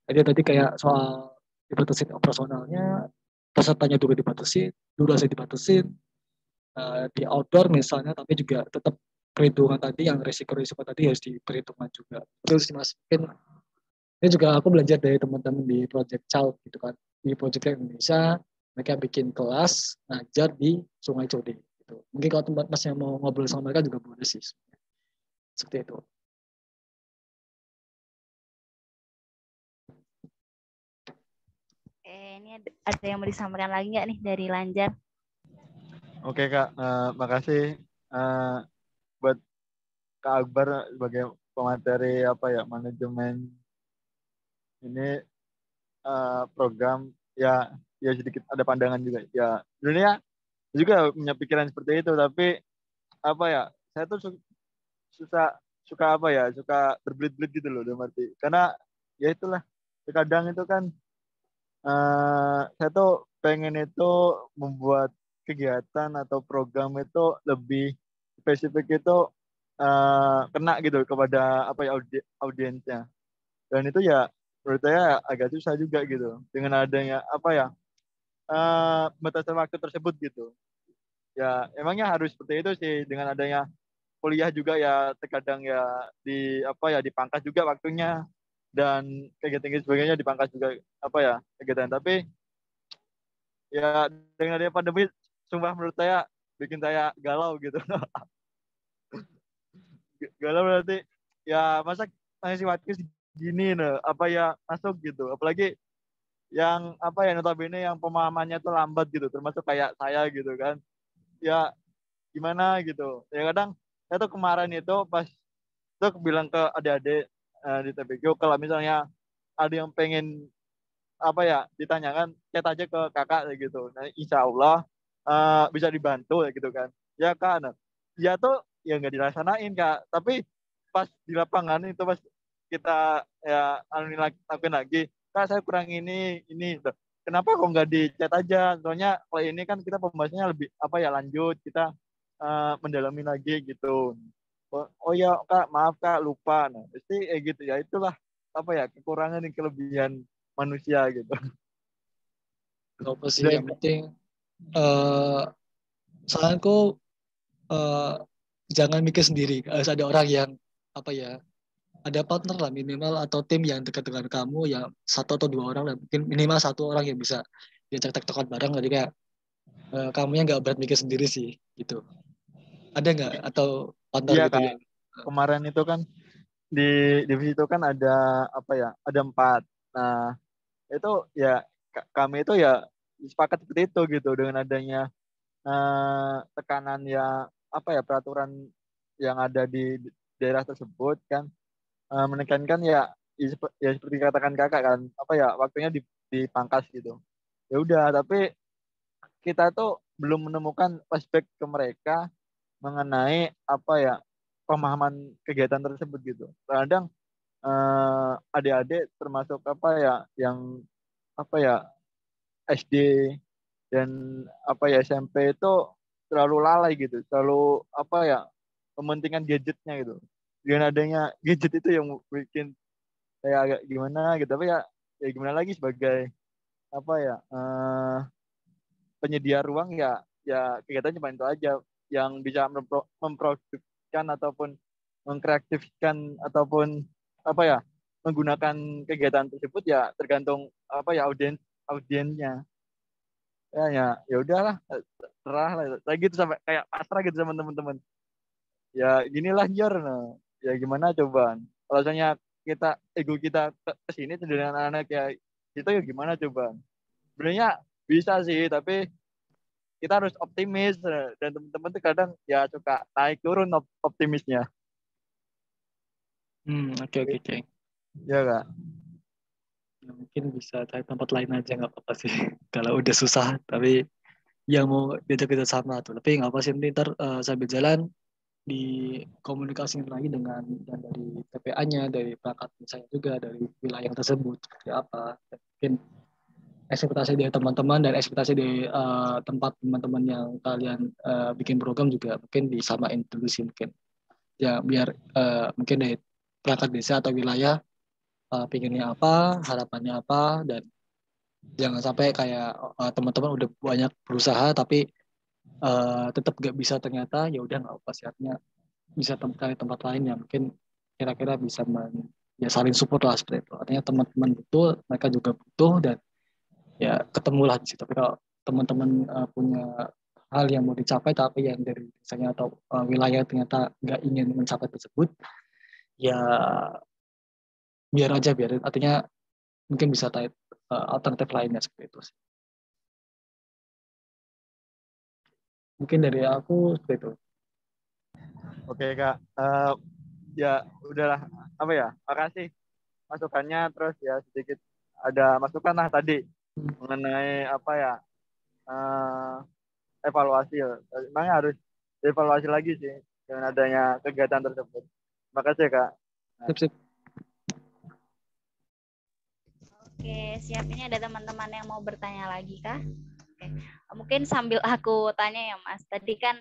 Jadi tadi kayak soal dibatasin operasionalnya, pesertanya juga dibatasi, durasi dibatasin, di outdoor misalnya, tapi juga tetap perhitungan tadi yang risiko-risiko tadi harus diperhitungkan juga. Terus Mas, mungkin ini juga aku belajar dari teman-teman di Project Child gitu kan. Di Project Child Indonesia, mereka bikin kelas ngajar di Sungai Code gitu. Mungkin kalau tempat Mas yang mau ngobrol sama mereka juga boleh sih. Seperti itu. Ini ada yang mau disampaikan lagi nggak nih dari Lanjar? Oke Kak, makasih buat Kak Akbar sebagai pemateri manajemen ini program ya sedikit ada pandangan juga ya. Sebenarnya juga punya pikiran seperti itu, tapi saya tuh suka berbelit-belit gitu loh dalam arti, karena ya itulah terkadang itu kan saya tuh pengen itu membuat kegiatan atau program itu lebih spesifik itu kena gitu kepada audiensnya, dan itu ya menurut saya agak susah juga gitu dengan adanya batasan waktu tersebut gitu. Ya emangnya harus seperti itu sih, dengan adanya kuliah juga ya terkadang ya dipangkas juga waktunya, dan kegiatan sebagainya dipangkas juga kegiatan. Tapi ya dengan adanya pandemi sumpah menurut saya bikin saya galau gitu. Galau berarti ya masa ngasih waktu segini masuk gitu, apalagi yang notabene yang pemahamannya tuh lambat gitu, termasuk kayak saya gitu kan. Ya gimana gitu ya, kadang saya tuh kemarin itu pas tuh bilang ke adik-adik di TPQ, kalau misalnya ada yang pengen ditanyakan, chat aja ke kakak gitu. Nah, insya Allah bisa dibantu gitu kan. Ya kan, ya tuh ya nggak dilaksanain Kak, tapi pas di lapangan itu pas kita ya lakuin lagi, Kak saya kurang ini tuh. Kenapa kok nggak di chat aja? Soalnya kalau ini kan kita pembahasannya lebih lanjut, kita mendalami lagi gitu. Oh ya Kak, maaf Kak, lupa. Nah, pasti gitu ya, itulah kekurangan dan kelebihan manusia gitu. Apa sih yang penting saranku jangan mikir sendiri, harus ada orang yang ada partner lah minimal atau tim yang dekat dengan kamu, ya 1 atau 2 orang lah, mungkin minimal 1 orang yang bisa diajak tektokan bareng. Jadi kayak kamunya nggak berat mikir sendiri sih gitu. Ada nggak atau partner Iya gitu Kak, ya. kemarin itu kan di divisi itu kan ada apa ya? Ada 4. Nah, itu ya kami itu ya sepakat seperti itu gitu dengan adanya tekanan ya apa ya peraturan yang ada di daerah tersebut kan menekankan ya seperti katakan kakak kan apa ya waktunya dipangkas gitu. Ya udah, tapi kita tuh belum menemukan flashback ke mereka mengenai apa ya pemahaman kegiatan tersebut gitu. Kadang adik-adik termasuk apa ya yang apa ya SD dan apa ya SMP itu terlalu lalai gitu, terlalu apa ya mementingkan gadgetnya gitu. Dengan adanya gadget itu yang bikin kayak agak gimana gitu, tapi ya gimana lagi sebagai apa ya penyedia ruang ya kegiatan cuma itu aja yang bisa memprodukkan ataupun mengkreatifkan ataupun apa ya menggunakan kegiatan tersebut ya tergantung apa ya audiensnya ya udahlah terah lah kayak gitu sampai kayak pasrah gitu sama teman-teman ya ginilah Jor nah. Ya gimana coba kalau misalnya ego kita ke sini dengan anak-anak ya itu ya gimana coba sebenarnya bisa sih tapi kita harus optimis dan teman-teman tuh kadang ya suka naik turun optimisnya Oke oke oke. ya kak. Ya, mungkin bisa cari tempat lain aja nggak apa-apa sih. Kalau udah susah, tapi yang mau diajak kita sama tuh. Tapi nggak apa sih, nanti ntar sambil jalan dikomunikasikan lagi dengan yang dari TPA-nya, dari perangkat misalnya juga dari wilayah tersebut seperti apa. Dan mungkin ekspektasi dari teman-teman dan ekspektasi dari tempat teman-teman yang kalian bikin program juga mungkin disamain dulu sih mungkin. Ya biar mungkin dari perangkat desa atau wilayah pinginnya apa, harapannya apa, dan jangan sampai kayak teman-teman udah banyak berusaha tapi tetap gak bisa ternyata ya udah nggak apa sih artinya bisa cari tempat lain yang mungkin kira-kira bisa ya saling support lah seperti itu. Artinya teman-teman betul, mereka juga butuh dan ya ketemulah di situ. Tapi kalau teman-teman punya hal yang mau dicapai tapi yang dari misalnya atau wilayah ternyata nggak ingin mencapai tersebut, ya biar aja biar artinya mungkin bisa cari alternatif lainnya seperti itu sih. Mungkin dari aku seperti itu. Oke kak. Ya udahlah apa ya makasih masukannya terus ya sedikit ada masukan lah tadi mengenai apa ya eh, evaluasi memang harus evaluasi lagi sih dengan adanya kegiatan tersebut. Makasih ya, kak. Nah, Sip, sip. Oke, siap. Ini ada teman-teman yang mau bertanya lagi kah? Oke. Mungkin sambil aku tanya ya Mas. Tadi kan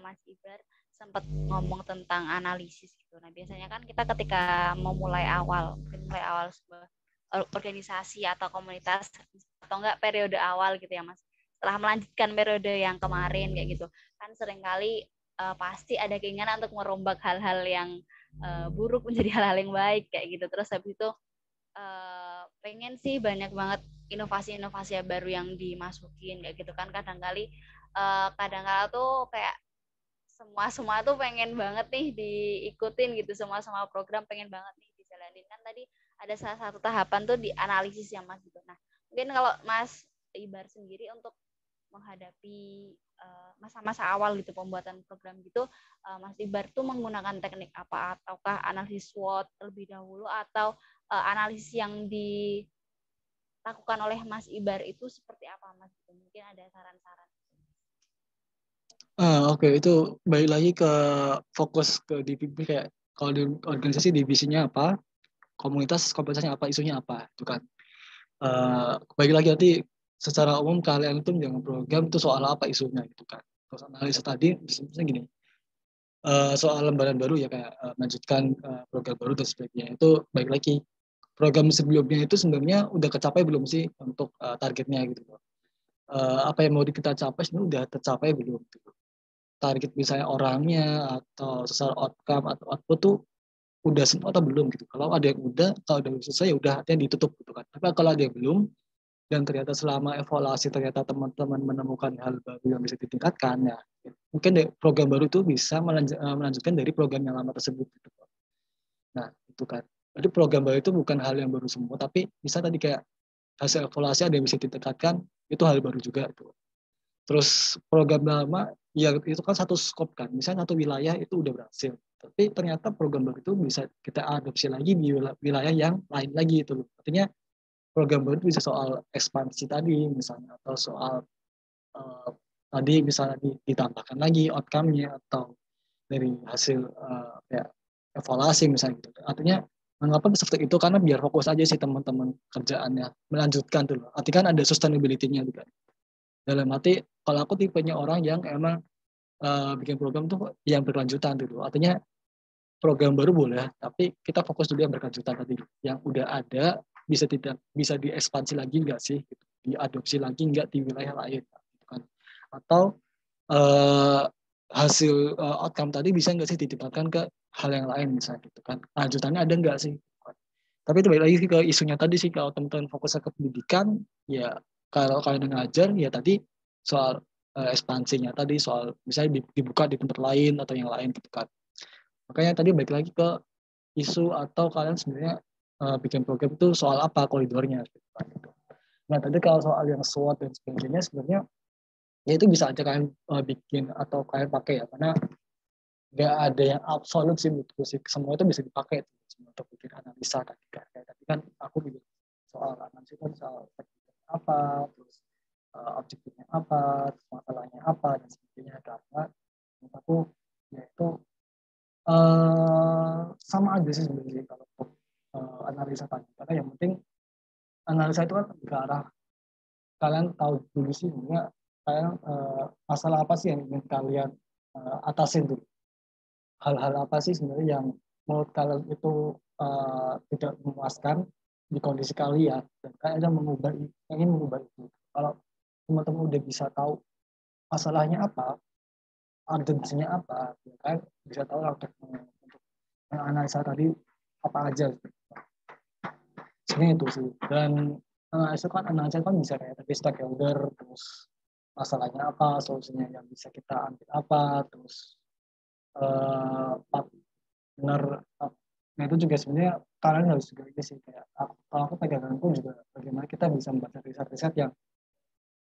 Mas Ibar sempat ngomong tentang analisis gitu. Nah, biasanya kan kita ketika mau mulai awal sebuah organisasi atau komunitas atau enggak periode awal gitu ya Mas. Setelah melanjutkan periode yang kemarin kayak gitu. Kan seringkali pasti ada keinginan untuk merombak hal-hal yang buruk menjadi hal-hal yang baik kayak gitu. Terus habis itu pengen sih banyak banget inovasi-inovasi baru yang dimasukin kayak gitu kan kadang-kala tuh kayak semua tuh pengen banget nih diikutin gitu semua program pengen banget nih dijalanin kan tadi ada salah satu tahapan tuh di analisis ya Mas gitu. Nah mungkin kalau Mas Ibar sendiri untuk menghadapi masa-masa awal gitu pembuatan program gitu Mas Ibar tuh menggunakan teknik apa ataukah analisis SWOT terlebih dahulu atau analisis yang dilakukan oleh Mas Ibar itu seperti apa Mas? Mungkin ada saran-saran. Oke, itu balik lagi ke fokus ke divisi kayak kalau di organisasi divisinya apa, komunitasnya apa, isunya apa, itu kan. Balik lagi nanti secara umum kalian itu jangan program itu soal apa isunya gitu kan. Terus analisa tadi misalnya gini, soal lembaran baru ya kayak melanjutkan program baru dan sebagainya. Itu balik lagi program sebelumnya itu sebenarnya udah kecapai belum sih untuk targetnya gitu. Apa yang mau kita capai sebenarnya udah tercapai belum gitu. Target misalnya orangnya atau sesuatu outcome atau output tuh udah semua atau belum gitu. Kalau ada yang udah, kalau udah selesai ya udah artinya ditutup gitu kan. Tapi kalau ada yang belum, dan ternyata selama evaluasi ternyata teman-teman menemukan hal baru yang bisa ditingkatkan, ya mungkin program baru itu bisa melanjutkan dari program yang lama tersebut gitu. Nah itu kan, jadi program baru itu bukan hal yang baru semua, tapi bisa tadi kayak hasil evaluasi ada yang bisa ditingkatkan, itu hal baru juga itu. Terus program lama ya itu kan satu skop kan, misalnya satu wilayah itu udah berhasil, tapi ternyata program baru itu bisa kita adopsi lagi di wilayah yang lain lagi itu. Artinya program baru bisa soal ekspansi tadi misalnya, atau soal tadi misalnya ditambahkan lagi outcome-nya atau dari hasil ya, evaluasi misalnya gitu. Artinya mengapa seperti itu, karena biar fokus aja sih teman-teman kerjaannya melanjutkan dulu. Artinya kan ada sustainability-nya juga. Dalam arti kalau aku tipenya orang yang emang bikin program tuh yang berkelanjutan dulu. Artinya program baru boleh, tapi kita fokus dulu yang berkelanjutan tadi. Yang udah ada bisa diekspansi lagi nggak sih? Gitu. Diadopsi lagi nggak di wilayah lain? Gitu kan. Atau hasil outcome tadi bisa nggak sih ditempatkan ke hal yang lain misalnya gitu kan. Lanjutannya ada nggak sih? Tapi itu balik lagi ke isunya tadi sih, kalau teman-teman fokusnya ke pendidikan, ya kalau kalian ngajar ya tadi soal ekspansinya tadi, soal misalnya dibuka di tempat lain atau yang lain gitu kan. Makanya tadi balik lagi ke isu atau kalian sebenarnya bikin program itu soal apa koridornya gitu kan. Nah tadi kalau soal yang SWOT dan sebagainya sebenarnya ya itu bisa aja kalian bikin atau kalian pakai ya, karena nggak ada yang absolut sih menurutku sih, semua itu bisa dipakai untuk bikin analisa tadi kan. Kayak tadi kan aku bikin soal analisis kan soal apa, terus objektifnya apa, terus masalahnya apa dan sebagainya. Karena menurut aku ya itu sama aja sih sebenarnya kalau untuk analisa tadi, karena yang penting analisa itu kan ke arah kalian tahu dulu sih sebenarnya kalian masalah apa sih yang ingin kalian atasin dulu, hal-hal apa sih sebenarnya yang menurut kalian itu tidak memuaskan di kondisi kalian dan kalian ingin mengubah itu. Kalau teman-teman udah bisa tahu masalahnya apa, urgensinya apa, ya kan bisa tahu untuk menganalisa tadi apa aja. Sebenarnya itu sih. Dan analisa kan bisa kayak tadi stakeholder, terus masalahnya apa, solusinya yang bisa kita ambil apa, terus partner. Nah itu juga sebenarnya kalian harus juga ini sih, kayak kalau aku peganganku juga bagaimana kita bisa membaca riset-riset yang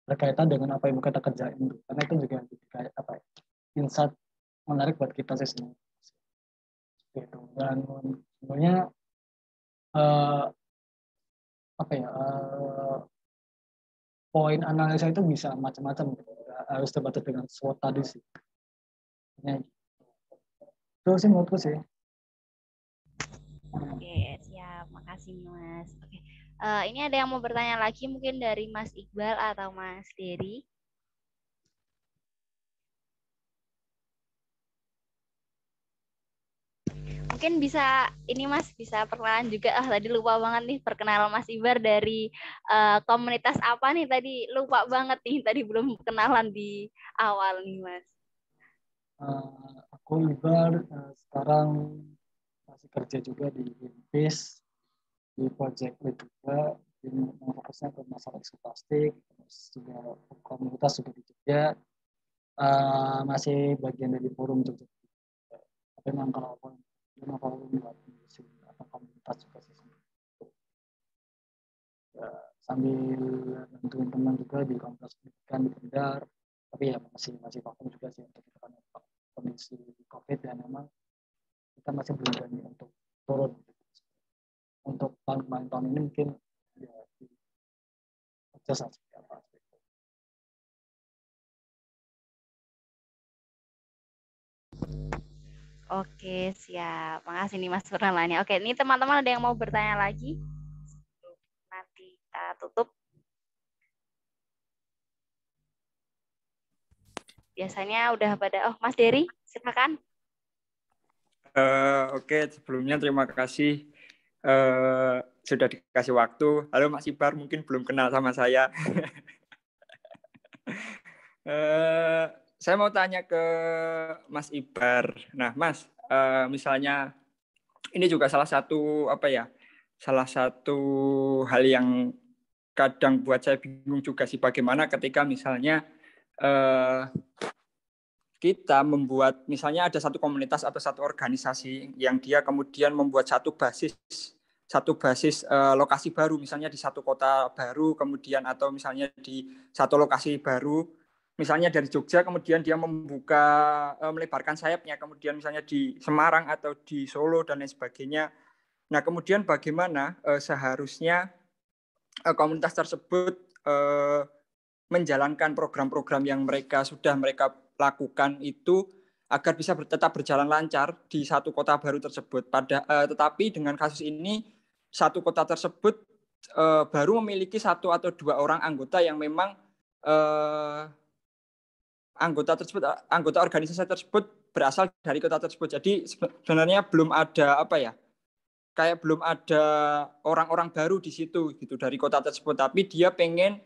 berkaitan dengan apa yang kita kerjain, karena itu juga kayak apa ya, insight menarik buat kita sih sebenarnya. Gitu. Dan sebenarnya apa ya, poin analisa itu bisa macam-macam gitu. Harus terbatas dengan SWOT tadi sih. Ya, itu sih menurutku sih. Oke, siap. Makasih, Mas. Oke. Ini ada yang mau bertanya lagi mungkin dari Mas Iqbal atau Mas Dery. Mungkin bisa ini Mas bisa perkenalan juga. Tadi lupa banget nih perkenalan Mas Ibar dari komunitas apa nih tadi, lupa banget nih tadi belum kenalan di awal nih Mas. Aku Ibar sekarang masih kerja juga di Greenpeace, di Project Lead juga, yang fokusnya ke masalah isu plastik, terus juga komunitas juga di Jogja, masih bagian dari forum Jogja. Tapi memang kalau forum buat industri atau komunitas juga sih. Ya, sambil bantuin teman juga di komunitas pendidikan di Kendar, tapi ya masih vakum juga sih untuk kita kondisi COVID, dan memang kita masih belum berani untuk turun. Untuk tahun ini mungkin ya kerja seperti apa. Oke, siap. Makasih nih Mas perkenalannya. Oke, ini teman-teman ada yang mau bertanya lagi? Nanti kita tutup. Biasanya udah pada, Mas Dery, silakan. Oke, sebelumnya terima kasih sudah dikasih waktu. Halo Mas Ibar, mungkin belum kenal sama saya. Saya mau tanya ke Mas Ibar. Nah, Mas, misalnya ini juga salah satu hal yang kadang buat saya bingung juga sih, bagaimana ketika misalnya kita membuat, misalnya ada satu komunitas atau satu organisasi yang dia kemudian membuat satu basis lokasi baru, misalnya di satu kota baru, kemudian atau misalnya di satu lokasi baru, misalnya dari Jogja, kemudian dia melebarkan sayapnya, kemudian misalnya di Semarang atau di Solo dan lain sebagainya. Nah, kemudian bagaimana seharusnya komunitas tersebut menjalankan program-program yang sudah mereka lakukan itu agar bisa tetap berjalan lancar di satu kota baru tersebut. Tetapi dengan kasus ini, satu kota tersebut baru memiliki 1 atau 2 orang anggota yang memang anggota organisasi tersebut berasal dari kota tersebut. Jadi sebenarnya belum ada belum ada orang-orang baru di situ gitu dari kota tersebut, tapi dia pengen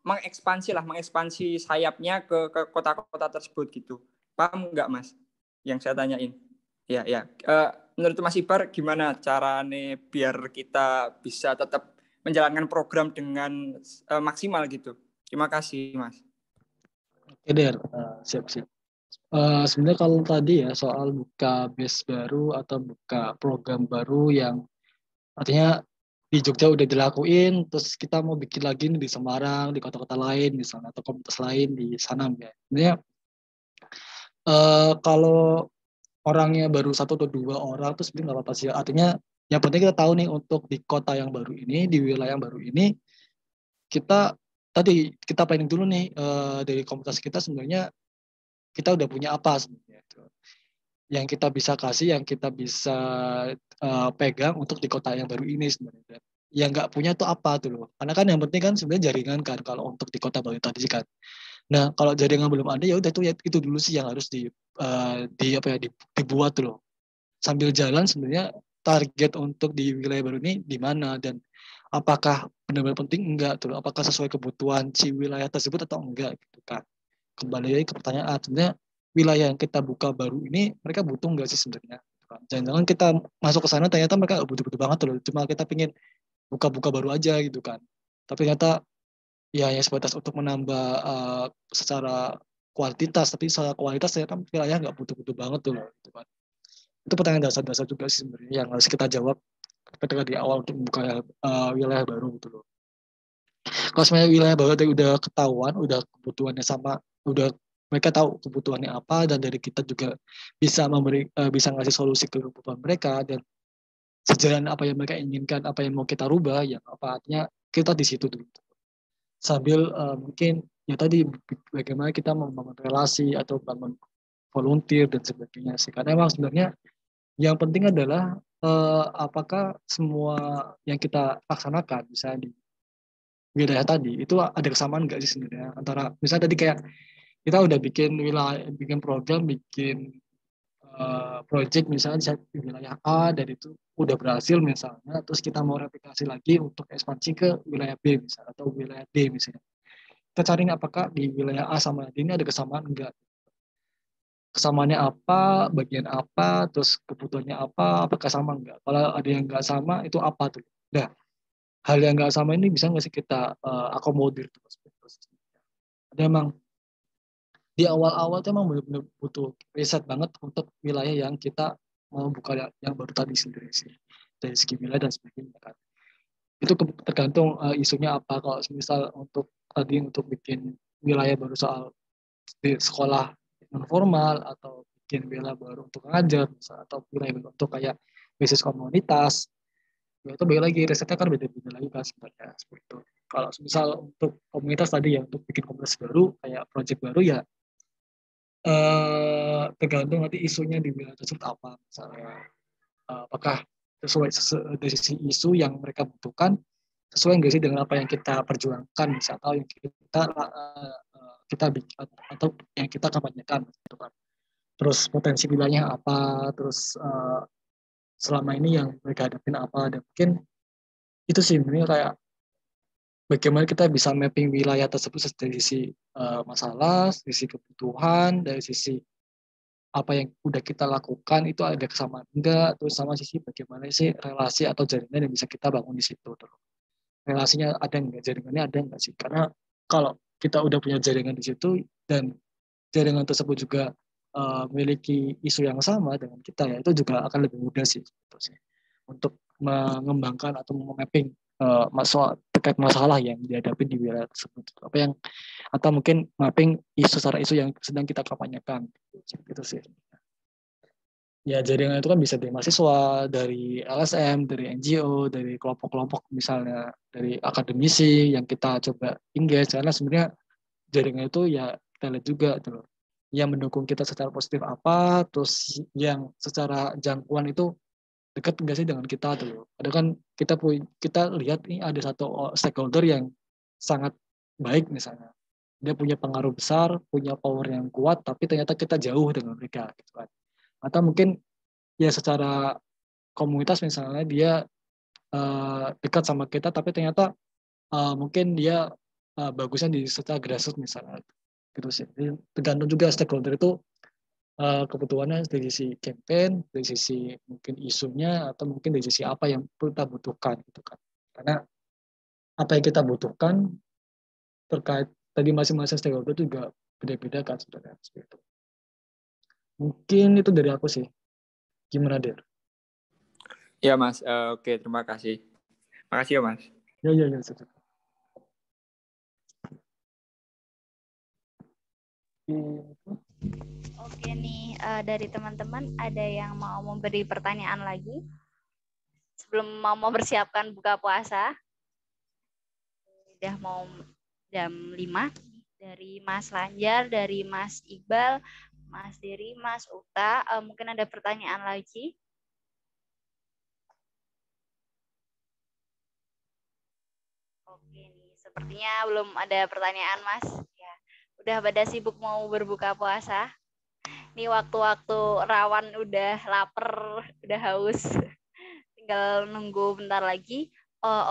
mengekspansi sayapnya ke kota-kota tersebut gitu. Paham nggak, Mas? Yang saya tanyain. Ya. Menurut Mas Ibar gimana caranya biar kita bisa tetap menjalankan program dengan maksimal gitu? Terima kasih, Mas. Oke, Der. Siap. Sebenarnya kalau tadi ya soal buka base baru atau buka program baru yang artinya di Jogja udah dilakuin, terus kita mau bikin lagi nih di Semarang, di kota-kota lain misalnya, atau komunitas lain di sana ya. Sebenarnya kalau orangnya baru 1 atau 2 orang, terus sebenarnya nggak apa-apa sih. Artinya yang penting kita tahu nih untuk di kota yang baru ini, di wilayah yang baru ini, kita planning dulu nih dari komunitas kita sebenarnya kita udah punya apa sebenarnya. Yang kita bisa kasih, yang kita bisa pegang untuk di kota yang baru ini sebenarnya. Yang nggak punya tuh apa tuh loh. Karena kan yang penting kan sebenarnya jaringan kan kalau untuk di kota baru tadi kan. Nah kalau jaringan belum ada ya udah tuh ya, itu dulu sih yang harus dibuat tuh loh. Sambil jalan sebenarnya target untuk di wilayah baru ini di mana dan apakah benar-benar penting enggak tuh, apakah sesuai kebutuhan si wilayah tersebut atau enggak gitu kan. Kembali lagi ke pertanyaan, sebenarnya wilayah yang kita buka baru ini mereka butuh enggak sih sebenarnya? Jangan-jangan kita masuk ke sana ternyata mereka butuh-butuh banget loh, cuma kita pengen buka-buka baru aja gitu kan. Tapi ternyata ya sebatas untuk menambah secara kuantitas, tapi secara kualitas ternyata wilayah nggak butuh-butuh banget tuh loh. Gitu kan. Itu pertanyaan dasar-dasar juga sih sebenarnya yang harus kita jawab ketika di awal untuk membuka wilayah baru gitu loh. Kalau sebenarnya wilayah baru udah ketahuan, udah kebutuhannya sama, udah mereka tahu kebutuhannya apa dan dari kita juga bisa bisa ngasih solusi ke kebutuhan mereka dan sejalan apa yang mereka inginkan, apa yang mau kita rubah, ya apa artinya kita di situ dulu. Sambil mungkin ya tadi bagaimana kita membangun relasi atau bangun volunteer dan sebagainya sih. Karena emang sebenarnya yang penting adalah apakah semua yang kita laksanakan misalnya di wilayah tadi itu ada kesamaan nggak sih sebenarnya antara misalnya tadi kayak kita udah bikin program, bikin project misalnya di wilayah A dan itu udah berhasil misalnya, terus kita mau replikasi lagi untuk ekspansi ke wilayah B misalnya atau wilayah D misalnya. Kita cari apakah di wilayah A sama D ini ada kesamaan enggak? Kesamaannya apa, bagian apa, terus kebutuhannya apa, apakah sama enggak? Kalau ada yang enggak sama, itu apa tuh? Nah, hal yang enggak sama ini bisa nggak sih kita akomodir terus? Ada emang di awal-awal itu emang benar-benar butuh riset banget untuk wilayah yang kita mau buka yang baru tadi sendiri sih. Dari segi wilayah dan sebagainya kan. Itu tergantung isunya apa. Kalau misal untuk bikin wilayah baru soal di sekolah non formal atau bikin wilayah baru untuk ngajar misalnya, atau wilayah baru untuk kayak bisnis komunitas, ya itu balik lagi risetnya kan beda-beda lagi kan sebenarnya seperti itu. Kalau misal untuk komunitas tadi ya untuk bikin komunitas baru kayak project baru ya tergantung nanti isunya di wilayah tersebut apa misalnya apakah sesuai dari sisi isu yang mereka butuhkan sesuai nggak sih dengan apa yang kita perjuangkan misalnya atau yang kita bikin atau yang kita kampanyekan gitu kan. Terus potensi wilayahnya apa, terus selama ini yang mereka hadapin apa, dan mungkin itu sih sebenarnya kayak bagaimana kita bisa mapping wilayah tersebut dari sisi masalah, sisi kebutuhan, dari sisi apa yang udah kita lakukan itu ada kesamaan enggak, terus sama sisi bagaimana sih relasi atau jaringan yang bisa kita bangun di situ. relasinya ada nggak, jaringannya ada nggak sih? Karena kalau kita udah punya jaringan di situ dan jaringan tersebut juga memiliki isu yang sama dengan kita, ya itu juga akan lebih mudah sih, gitu sih untuk mengembangkan atau memapping masalah terkait masalah yang dihadapi di wilayah tersebut, apa yang atau mungkin mapping isu secara isu yang sedang kita kampanyekan, gitu sih. Ya jaringan itu kan bisa dari mahasiswa, dari LSM, dari NGO, dari kelompok-kelompok misalnya, dari akademisi yang kita coba engage, karena sebenarnya jaringan itu ya kita lihat juga gitu loh. Yang mendukung kita secara positif apa, terus yang secara jangkauan itu dekat enggak sih dengan kita tuh loh. Ada kan kita lihat ini ada satu stakeholder yang sangat baik misalnya. Dia punya pengaruh besar, punya power yang kuat, tapi ternyata kita jauh dengan mereka gitu kan. Atau mungkin ya secara komunitas misalnya dia dekat sama kita, tapi ternyata mungkin dia bagusnya di secara grassroots misalnya, gitu sih. Jadi tergantung juga stakeholder itu kebutuhannya dari sisi campaign, dari sisi mungkin isunya, atau mungkin dari sisi apa yang kita butuhkan gitu kan. Karena apa yang kita butuhkan terkait tadi masing-masing stakeholder juga beda-beda kan sebenarnya seperti itu. Mungkin itu dari aku sih. Gimana, Der? Ya Mas, oke, terima kasih. Makasih ya Mas. Ya. Oke nih, dari teman-teman ada yang mau memberi pertanyaan lagi sebelum mau mempersiapkan buka puasa? Udah mau jam 5 dari Mas Lanjar, dari Mas Iqbal, Mas Dery, Mas Uta. Mungkin ada pertanyaan lagi? Oke nih, sepertinya belum ada pertanyaan Mas. Ya, udah pada sibuk mau berbuka puasa? Ini waktu-waktu rawan udah lapar, udah haus. Tinggal nunggu bentar lagi.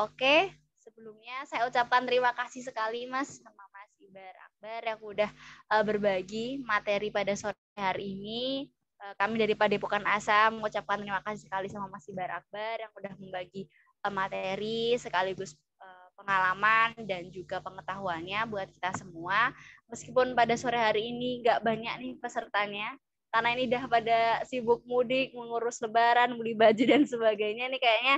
Oke. Sebelumnya saya ucapkan terima kasih sekali Mas sama Mas Ibar Akbar yang udah berbagi materi pada sore hari ini. Kami dari Padepokan Asa mengucapkan terima kasih sekali sama Mas Ibar Akbar yang udah membagi materi sekaligus pengalaman dan juga pengetahuannya buat kita semua. Meskipun pada sore hari ini nggak banyak nih pesertanya, karena ini udah pada sibuk mudik, mengurus lebaran, beli baju dan sebagainya. Ini kayaknya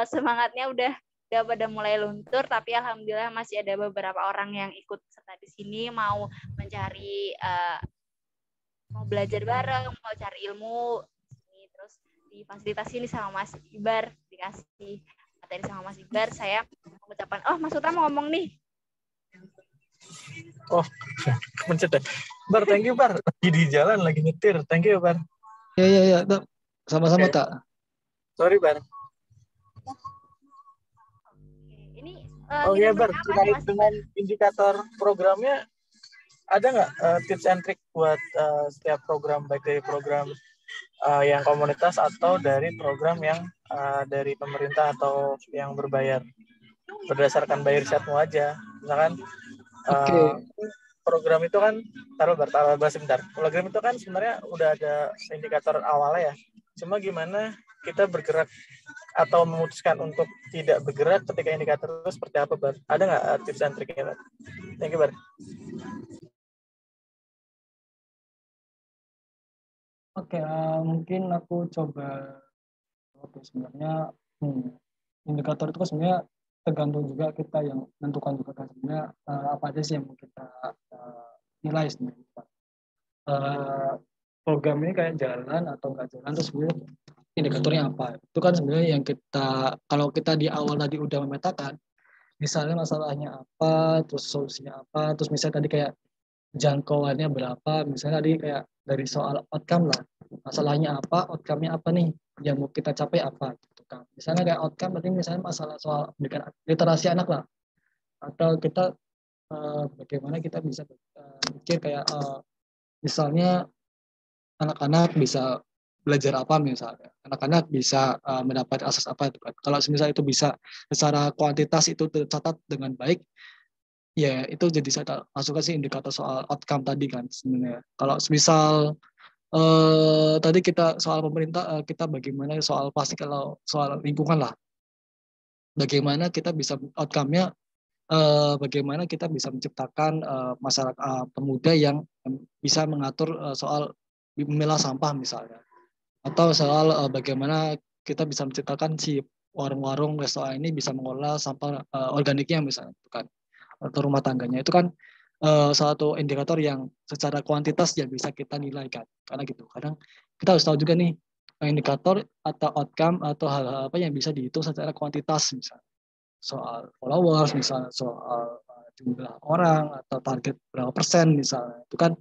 semangatnya udah pada mulai luntur, tapi alhamdulillah masih ada beberapa orang yang ikut serta di sini, mau mencari, mau belajar bareng, mau cari ilmu, terus difasilitasi ini sama Mas Ibar, dikasih materi sama Mas Ibar. Saya mengucapkan, Mas Uta mau ngomong nih. Mencet deh. Bar, thank you Bar. Lagi di jalan, lagi nyetir. Thank you Bar. Ya. Sama-sama Okay. Tak. Sorry Bar. Ini iya Bar, terkait dengan indikator programnya, ada nggak tips and trick buat setiap program, baik dari program yang komunitas atau dari program yang dari pemerintah atau yang berbayar? Berdasarkan by risetmu aja. Misalkan program itu kan, taruh sebentar. Program itu kan sebenarnya udah ada indikator awalnya ya. Cuma gimana kita bergerak atau memutuskan untuk tidak bergerak ketika indikator itu seperti apa, Bar? Ada nggak tips and triknya, Bar? Thank you, Bar. Oke, mungkin aku coba. Sebenarnya indikator itu kan sebenarnya tergantung juga kita yang menentukan juga kan sebenarnya apa aja sih yang mau kita nilai sebenarnya. Program ini kayak jalan atau nggak jalan, terus sebenarnya indikatornya apa? Itu kan sebenarnya yang kita, kalau kita di awal tadi udah memetakan, misalnya masalahnya apa, terus solusinya apa, terus misalnya tadi kayak jangkauannya berapa, misalnya tadi kayak dari soal outcome lah, masalahnya apa, outcome-nya apa nih, yang mau kita capai apa, gitu kan. Misalnya kayak outcome, berarti misalnya masalah soal literasi anak lah, atau kita bagaimana kita bisa mikir kayak misalnya anak-anak bisa belajar apa misalnya, anak-anak bisa mendapat akses apa itu kan. Kalau misalnya itu bisa secara kuantitas itu tercatat dengan baik, ya itu jadi saya masukkan sih indikator soal outcome tadi kan sebenarnya. Kalau misal tadi kita soal pemerintah, kita bagaimana soal plastik, kalau soal lingkungan lah, bagaimana kita bisa outcome-nya, bagaimana kita bisa menciptakan masyarakat pemuda yang bisa mengatur soal memilah sampah misalnya, atau soal bagaimana kita bisa menciptakan si warung-warung restoran ini bisa mengolah sampah organiknya misalnya, bukan, atau rumah tangganya. Itu kan satu indikator yang secara kuantitas ya bisa kita nilai kan, karena gitu. Kadang kita harus tahu juga nih indikator atau outcome atau hal-hal apa yang bisa dihitung secara kuantitas, misalnya soal followers, misalnya soal jumlah orang atau target berapa persen misalnya, itu kan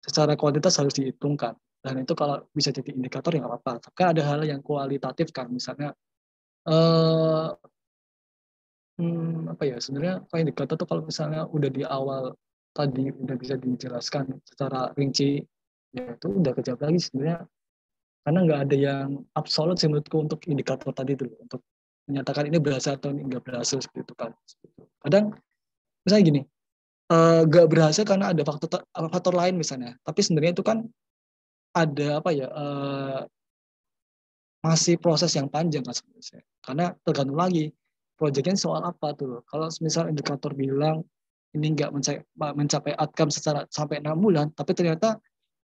secara kuantitas harus dihitungkan. Dan itu kalau bisa jadi indikator ya nggak apa-apa. Tapi ada hal yang kualitatif kan, misalnya eh, apa ya, sebenarnya kalau indikator tuh kalau misalnya udah di awal tadi udah bisa dijelaskan secara rinci, ya itu udah kejawab lagi sebenarnya, karena nggak ada yang absolut sih menurutku untuk indikator tadi dulu untuk menyatakan ini berhasil atau ini nggak berhasil seperti itu kan. Kadang misalnya gini, nggak berhasil karena ada faktor lain misalnya, tapi sebenarnya itu kan ada apa ya, masih proses yang panjang kan sebenarnya, karena tergantung lagi proyeknya soal apa tuh. Kalau misal indikator bilang ini nggak mencapai outcome secara sampai 6 bulan, tapi ternyata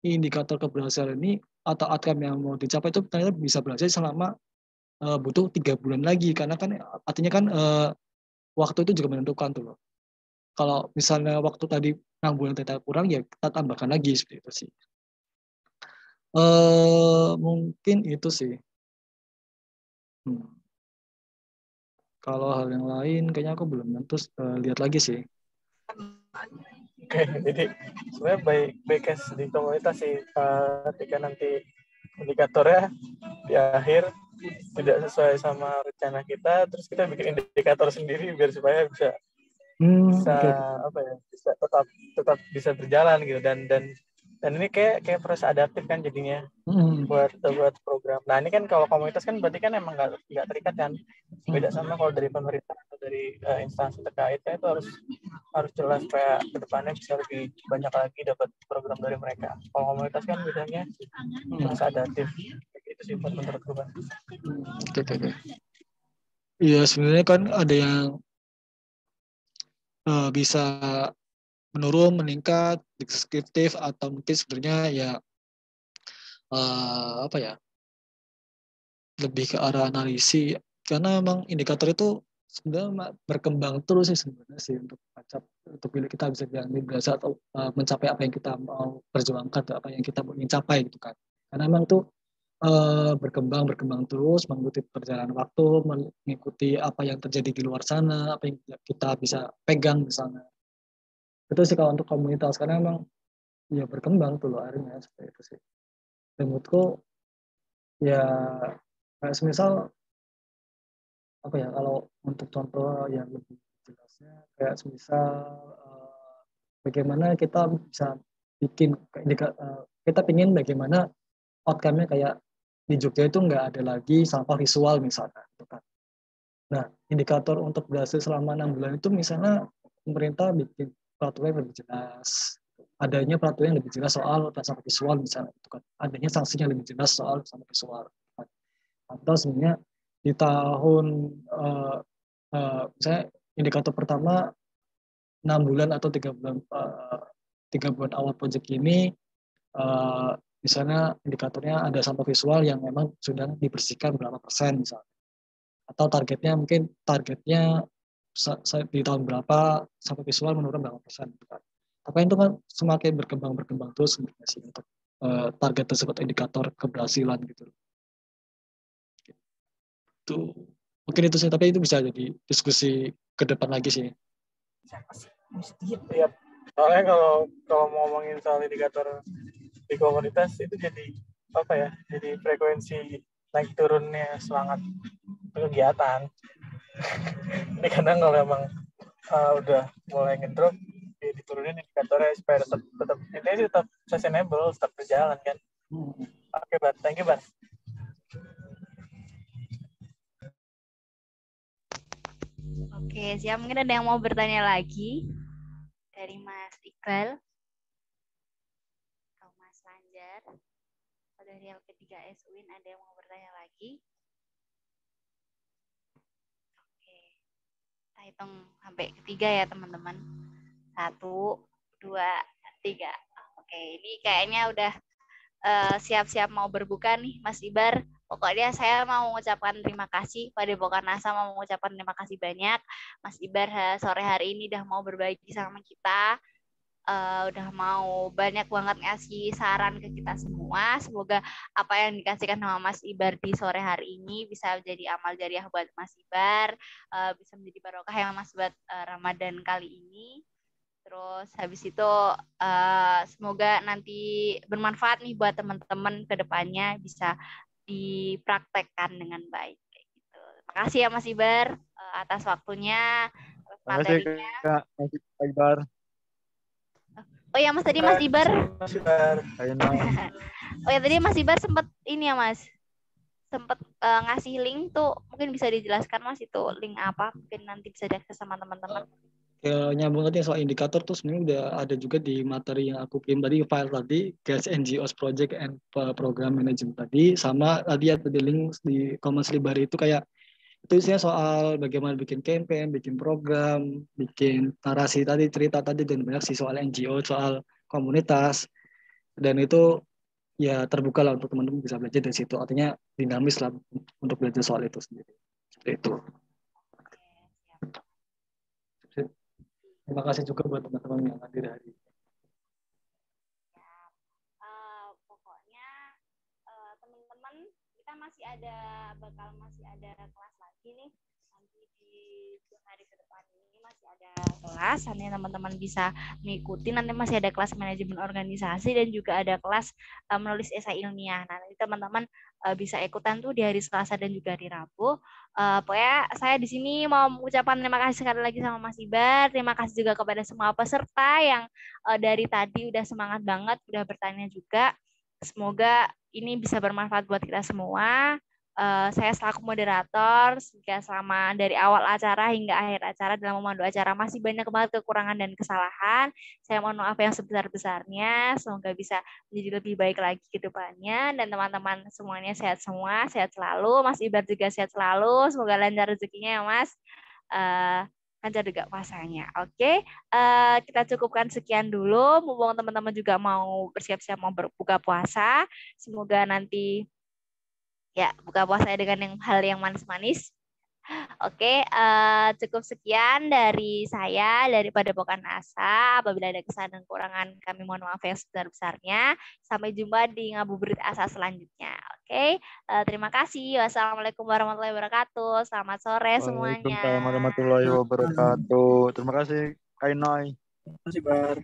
indikator keberhasilan ini atau outcome yang mau dicapai itu ternyata bisa berhasil selama butuh 3 bulan lagi, karena kan artinya kan waktu itu juga menentukan tuh loh. Kalau misalnya waktu tadi 6 bulan ternyata kurang, ya kita tambahkan lagi seperti itu sih. Mungkin itu sih. Kalau hal yang lain kayaknya aku belum tentu lihat lagi sih. Oke, jadi sebenarnya baik case di komunitas sih, ketika nanti indikatornya di akhir tidak sesuai sama rencana kita, terus kita bikin indikator sendiri biar supaya bisa Okay. apa ya, bisa tetap bisa berjalan gitu, dan ini kayak proses adaptif kan jadinya buat program. Nah ini kan kalau komunitas kan berarti kan emang nggak terikat kan, beda sama kalau dari pemerintah atau dari instansi terkait kan, itu harus jelas supaya kedepannya bisa lebih banyak lagi dapat program dari mereka. Kalau komunitas kan biasanya proses adaptif, itu sih menurut gue. Oke. Iya sebenarnya kan ada yang bisa menurun, meningkat, deskriptif, atau mungkin sebenarnya ya apa ya, lebih ke arah analisis, karena memang indikator itu sebenarnya berkembang terus sih sebenarnya sih untuk bila kita bisa bilang ini berhasil atau mencapai apa yang kita mau perjuangkan atau apa yang kita ingin capai gitu kan. Karena memang tuh berkembang terus, mengikuti perjalanan waktu, mengikuti apa yang terjadi di luar sana, apa yang kita bisa pegang misalnya. Itu sih kalau untuk komunitas, karena memang ya berkembang tuh loh akhirnya seperti itu sih. Dan menurutku ya kayak semisal apa ya, kalau untuk contoh yang lebih jelasnya kayak semisal bagaimana kita bisa bikin kita pingin bagaimana outcome-nya kayak di Jogja itu nggak ada lagi sampah visual misalnya gitu kan. Nah, indikator untuk berhasil selama 6 bulan itu misalnya pemerintah bikin peraturan yang lebih jelas, adanya peraturan yang lebih jelas soal sampah visual misalnya, itu kan. Adanya sanksinya lebih jelas soal sampah visual. Atau sebenarnya di tahun misalnya indikator pertama 6 bulan atau 3 bulan awal proyek ini, misalnya indikatornya ada sampah visual yang memang sudah dibersihkan berapa persen misalnya, atau targetnya di tahun berapa sampai visual menurun berapa persen gitu kan. Tapi itu kan semakin berkembang terus sebenarnya sih untuk target tersebut, indikator keberhasilan gitu. Itu mungkin itu sih, tapi itu bisa jadi diskusi ke depan lagi sih. Iya. Soalnya kalau mau ngomongin soal indikator di komunitas itu jadi apa ya? Jadi frekuensi naik turunnya semangat kegiatan. Ini kadang kalau emang udah mulai ngedrop, diturunin indikatornya supaya tetap intinya sih tetap sustainable, tetap berjalan kan. Oke, Bar. Thank you, Bar. Oke, siap. Mungkin ada yang mau bertanya lagi dari Mas Iqbal atau Mas Lanjar atau dari LP3S UIN, ada yang mau bertanya lagi? hitung sampai ketiga ya teman-teman. 1, 2, 3. Oke, ini kayaknya udah siap-siap mau berbuka nih Mas Ibar. Pokoknya saya mau mengucapkan terima kasih pada Depokan NASA, mau mengucapkan terima kasih banyak Mas Ibar sore hari ini udah mau berbagi sama kita. Udah mau banyak banget ngasih saran ke kita semua. Semoga apa yang dikasihkan sama Mas Ibar di sore hari ini bisa menjadi amal jariah buat Mas Ibar, bisa menjadi barokah ya Mas buat Ramadan kali ini. Terus habis itu semoga nanti bermanfaat nih buat teman-teman ke depannya, bisa dipraktekkan dengan baik. Kayak gitu. Terima kasih ya Mas Ibar atas waktunya, atas Terima kasih materinya. Kak Ibar. Oh ya Mas, tadi Mas Ibar. Mas Ibar. Oh ya tadi Mas Ibar sempat ini ya Mas, sempat ngasih link tuh, mungkin bisa dijelaskan Mas itu link apa, mungkin nanti bisa diakses sama teman-teman. Ya, nyambung tadi soal indikator tuh sebenarnya udah ada juga di materi yang aku kirim tadi, file tadi, Gas NGOs Project and Program Management tadi, sama tadi ada di link di Commons Library itu kayak itu isinya soal bagaimana bikin campaign, bikin program, bikin narasi tadi, cerita tadi, dan banyak sih soal NGO, soal komunitas, dan itu ya terbuka lah untuk teman-teman bisa belajar dari situ. Artinya dinamis lah untuk belajar soal itu sendiri. Seperti itu. Terima kasih juga buat teman-teman yang hadir hari ini. Pokoknya teman-teman kita masih ada kelas lagi nih nanti di 2 hari ke depan ini masih ada kelas, nanti teman-teman bisa mengikuti, nanti masih ada kelas manajemen organisasi dan juga ada kelas menulis esai ilmiah. Nah nanti teman-teman bisa ikutan tuh di hari Selasa dan juga hari Rabu. Pokoknya saya di sini mau mengucapkan terima kasih sekali lagi sama Mas Ibar, terima kasih juga kepada semua peserta yang dari tadi udah semangat banget, udah bertanya juga. Semoga ini bisa bermanfaat buat kita semua. Saya selaku moderator, selama dari awal acara hingga akhir acara dalam memandu acara masih banyak banget kekurangan dan kesalahan. Saya mohon maaf yang sebesar-besarnya. Semoga bisa menjadi lebih baik lagi ke depannya. Dan teman-teman semuanya sehat semua, sehat selalu. Mas Ibar juga sehat selalu. Semoga lancar rezekinya ya Mas. Lancar juga puasanya. Oke, kita cukupkan sekian dulu. Mumpung teman-teman juga mau bersiap-siap mau berbuka puasa. Semoga nanti ya buka puasa dengan hal yang manis-manis. Oke, cukup sekian dari saya, dari Padepokan Asa. Apabila ada kesalahan dan kekurangan, kami mohon maaf yang sebesar-besarnya. Sampai jumpa di Ngabuburit Asa selanjutnya. Oke, terima kasih. Wassalamualaikum warahmatullahi wabarakatuh. Selamat sore semuanya. Waalaikumsalam warahmatullahi wabarakatuh. Terima kasih Kak Inoy. Terima kasih, Bar.